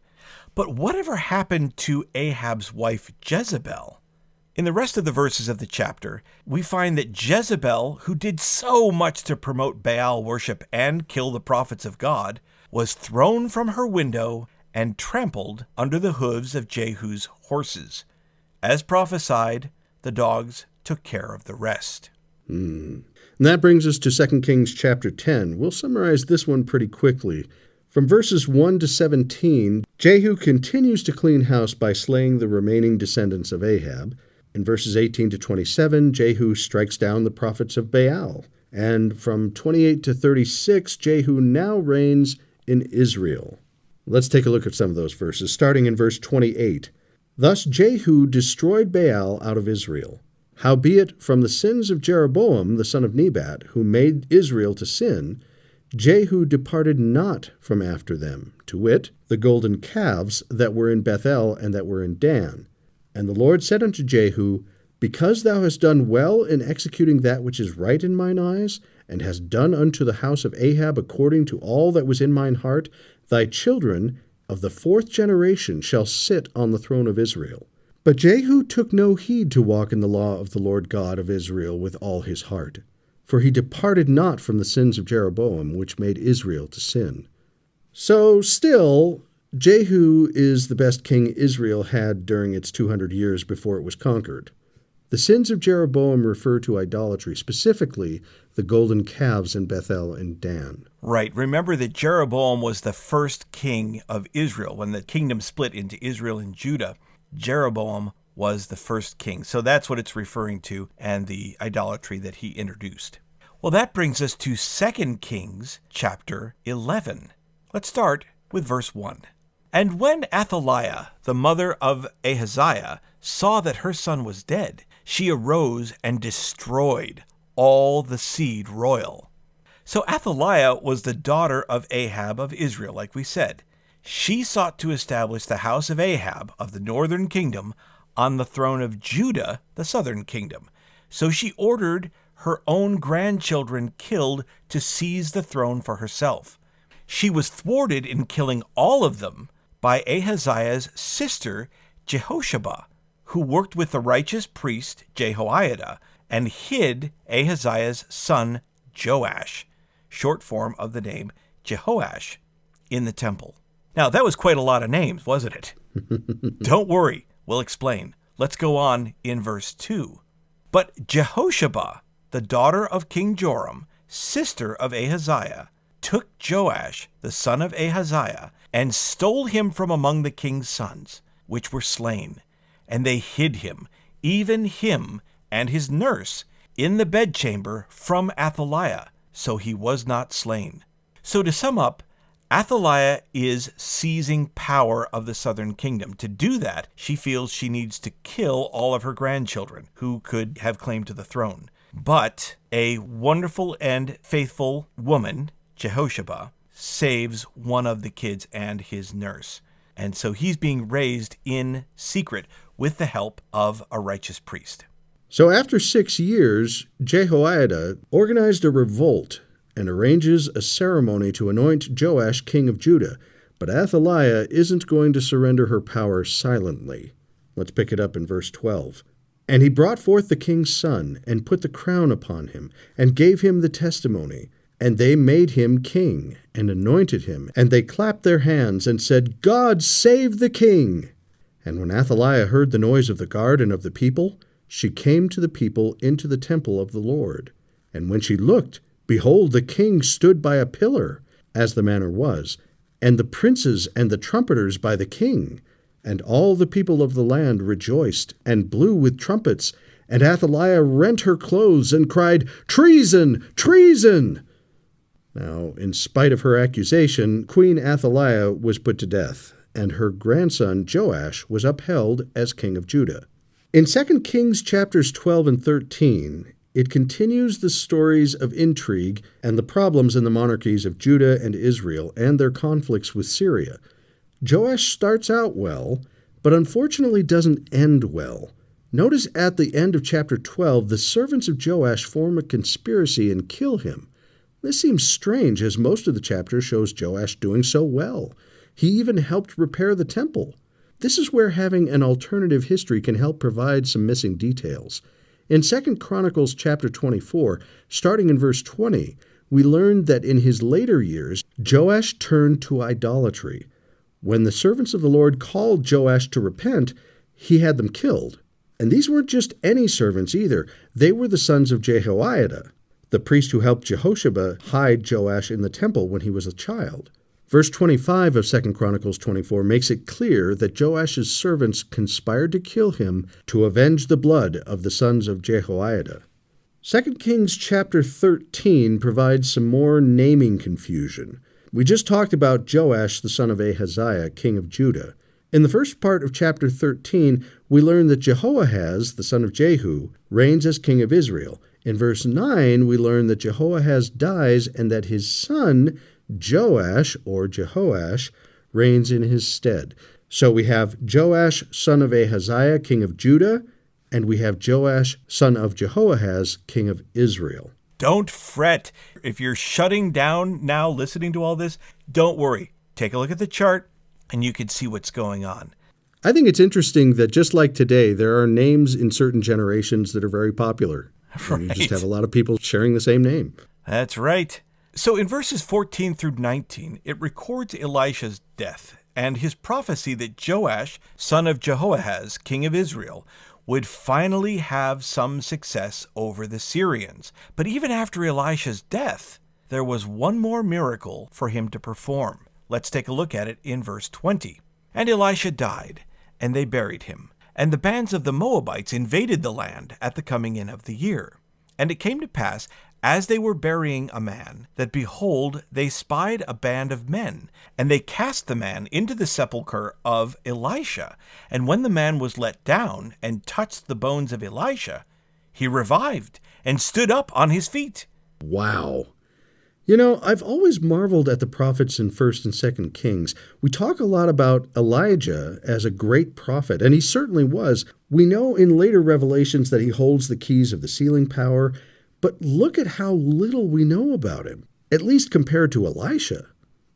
But whatever happened to Ahab's wife Jezebel? In the rest of the verses of the chapter, we find that Jezebel, who did so much to promote Baal worship and kill the prophets of God, was thrown from her window and trampled under the hooves of Jehu's horses. As prophesied, the dogs took care of the rest. And that brings us to 2 Kings chapter 10. We'll summarize this one pretty quickly. From verses 1 to 17, Jehu continues to clean house by slaying the remaining descendants of Ahab. In verses 18 to 27, Jehu strikes down the prophets of Baal. And from 28 to 36, Jehu now reigns in Israel. Let's take a look at some of those verses, starting in verse 28. Thus Jehu destroyed Baal out of Israel. Howbeit from the sins of Jeroboam the son of Nebat, who made Israel to sin, Jehu departed not from after them, to wit, the golden calves that were in Bethel and that were in Dan. And the Lord said unto Jehu, Because thou hast done well in executing that which is right in mine eyes, and hast done unto the house of Ahab according to all that was in mine heart, thy children of the 4th generation shall sit on the throne of Israel. But Jehu took no heed to walk in the law of the Lord God of Israel with all his heart. For he departed not from the sins of Jeroboam, which made Israel to sin. So still, Jehu is the best king Israel had during its 200 years before it was conquered. The sins of Jeroboam refer to idolatry, specifically the golden calves in Bethel and Dan. Right. Remember that Jeroboam was the first king of Israel. When the kingdom split into Israel and Judah, Jeroboam was the first king. So that's what it's referring to, and the idolatry that he introduced. Well, that brings us to 2 Kings chapter 11. Let's start with verse 1. And when Athaliah, the mother of Ahaziah, saw that her son was dead, she arose and destroyed all the seed royal. So Athaliah was the daughter of Ahab of Israel, like we said. She sought to establish the house of Ahab of the northern kingdom on the throne of Judah, the southern kingdom. So she ordered her own grandchildren killed to seize the throne for herself. She was thwarted in killing all of them by Ahaziah's sister Jehoshabah, who worked with the righteous priest Jehoiada and hid Ahaziah's son Joash, short form of the name Jehoash, in the temple. Now, that was quite a lot of names, wasn't it? Don't worry, we'll explain. Let's go on in verse 2. But Jehoshabah, the daughter of King Joram, sister of Ahaziah, took Joash, the son of Ahaziah, and stole him from among the king's sons, which were slain. And they hid him, even him and his nurse, in the bedchamber from Athaliah, so he was not slain. So to sum up, Athaliah is seizing power of the southern kingdom. To do that, she feels she needs to kill all of her grandchildren who could have claim to the throne. But a wonderful and faithful woman, Jehoshaphat, saves one of the kids and his nurse. And so he's being raised in secret with the help of a righteous priest. So after 6 years, Jehoiada organized a revolt and arranges a ceremony to anoint Joash king of Judah. But Athaliah isn't going to surrender her power silently. Let's pick it up in verse 12. And he brought forth the king's son, and put the crown upon him, and gave him the testimony. And they made him king, and anointed him. And they clapped their hands, and said, God save the king! And when Athaliah heard the noise of the guard and of the people, she came to the people into the temple of the Lord. And when she looked, behold, the king stood by a pillar, as the manner was, and the princes and the trumpeters by the king. And all the people of the land rejoiced, and blew with trumpets. And Athaliah rent her clothes, and cried, Treason! Treason! Now, in spite of her accusation, Queen Athaliah was put to death, and her grandson Joash was upheld as king of Judah. In 2 Kings chapters 12 and 13, it continues the stories of intrigue and the problems in the monarchies of Judah and Israel and their conflicts with Syria. Joash starts out well, but unfortunately doesn't end well. Notice at the end of chapter 12, the servants of Joash form a conspiracy and kill him. This seems strange, as most of the chapter shows Joash doing so well. He even helped repair the temple. This is where having an alternative history can help provide some missing details. In 2 Chronicles chapter 24, starting in verse 20, we learn that in his later years, Joash turned to idolatry. When the servants of the Lord called Joash to repent, he had them killed. And these weren't just any servants either. They were the sons of Jehoiada, the priest who helped Jehoshaphat hide Joash in the temple when he was a child. Verse 25 of 2 Chronicles 24 makes it clear that Joash's servants conspired to kill him to avenge the blood of the sons of Jehoiada. 2 Kings chapter 13 provides some more naming confusion. We just talked about Joash, the son of Ahaziah, king of Judah. In the first part of chapter 13, we learn that Jehoahaz, the son of Jehu, reigns as king of Israel. In verse 9, we learn that Jehoahaz dies and that his son, Joash, or Jehoash, reigns in his stead. So we have Joash, son of Ahaziah, king of Judah, and we have Joash, son of Jehoahaz, king of Israel. Don't fret. If you're shutting down now listening to all this, don't worry. Take a look at the chart, and you can see what's going on. I think it's interesting that just like today, there are names in certain generations that are very popular. Right. And you just have a lot of people sharing the same name. That's right. So in verses 14 through 19, it records Elisha's death and his prophecy that Joash, son of Jehoahaz, king of Israel, would finally have some success over the Syrians. But even after Elisha's death, there was one more miracle for him to perform. Let's take a look at it in verse 20. And Elisha died, and they buried him. And the bands of the Moabites invaded the land at the coming in of the year. And it came to pass, as they were burying a man, that behold, they spied a band of men, and they cast the man into the sepulchre of Elisha. And when the man was let down and touched the bones of Elisha, he revived and stood up on his feet. Wow. You know, I've always marveled at the prophets in 1st and 2nd Kings. We talk a lot about Elijah as a great prophet, and he certainly was. We know in later revelations that he holds the keys of the sealing power, but look at how little we know about him, at least compared to Elisha.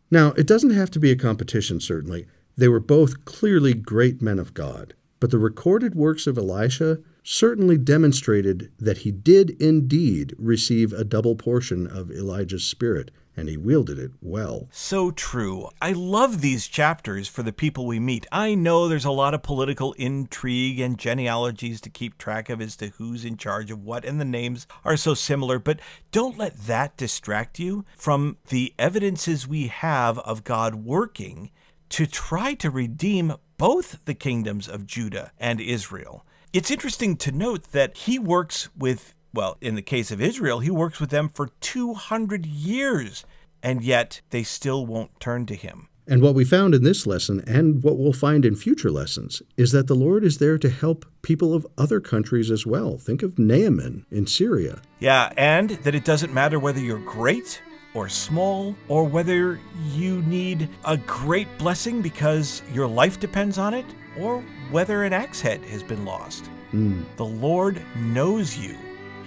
Now, it doesn't have to be a competition, certainly. They were both clearly great men of God, but the recorded works of Elisha certainly demonstrated that he did indeed receive a double portion of Elijah's spirit, and he wielded it well. So true. I love these chapters for the people we meet. I know there's a lot of political intrigue and genealogies to keep track of as to who's in charge of what, and the names are so similar, but don't let that distract you from the evidences we have of God working to try to redeem both the kingdoms of Judah and Israel. It's interesting to note that he works with, well, in the case of Israel, he works with them for 200 years, and yet they still won't turn to him. And what we found in this lesson, and what we'll find in future lessons, is that the Lord is there to help people of other countries as well. Think of Naaman in Syria. Yeah, and that it doesn't matter whether you're great or small, or whether you need a great blessing because your life depends on it, or whether an axe head has been lost. The Lord knows you,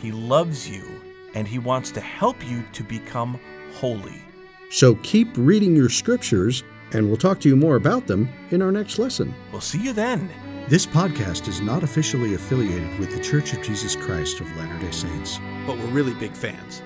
he loves you, and he wants to help you to become holy. So keep reading your scriptures, and we'll talk to you more about them in our next lesson. We'll see you then. This podcast is not officially affiliated with the Church of Jesus Christ of Latter-day Saints. But we're really big fans.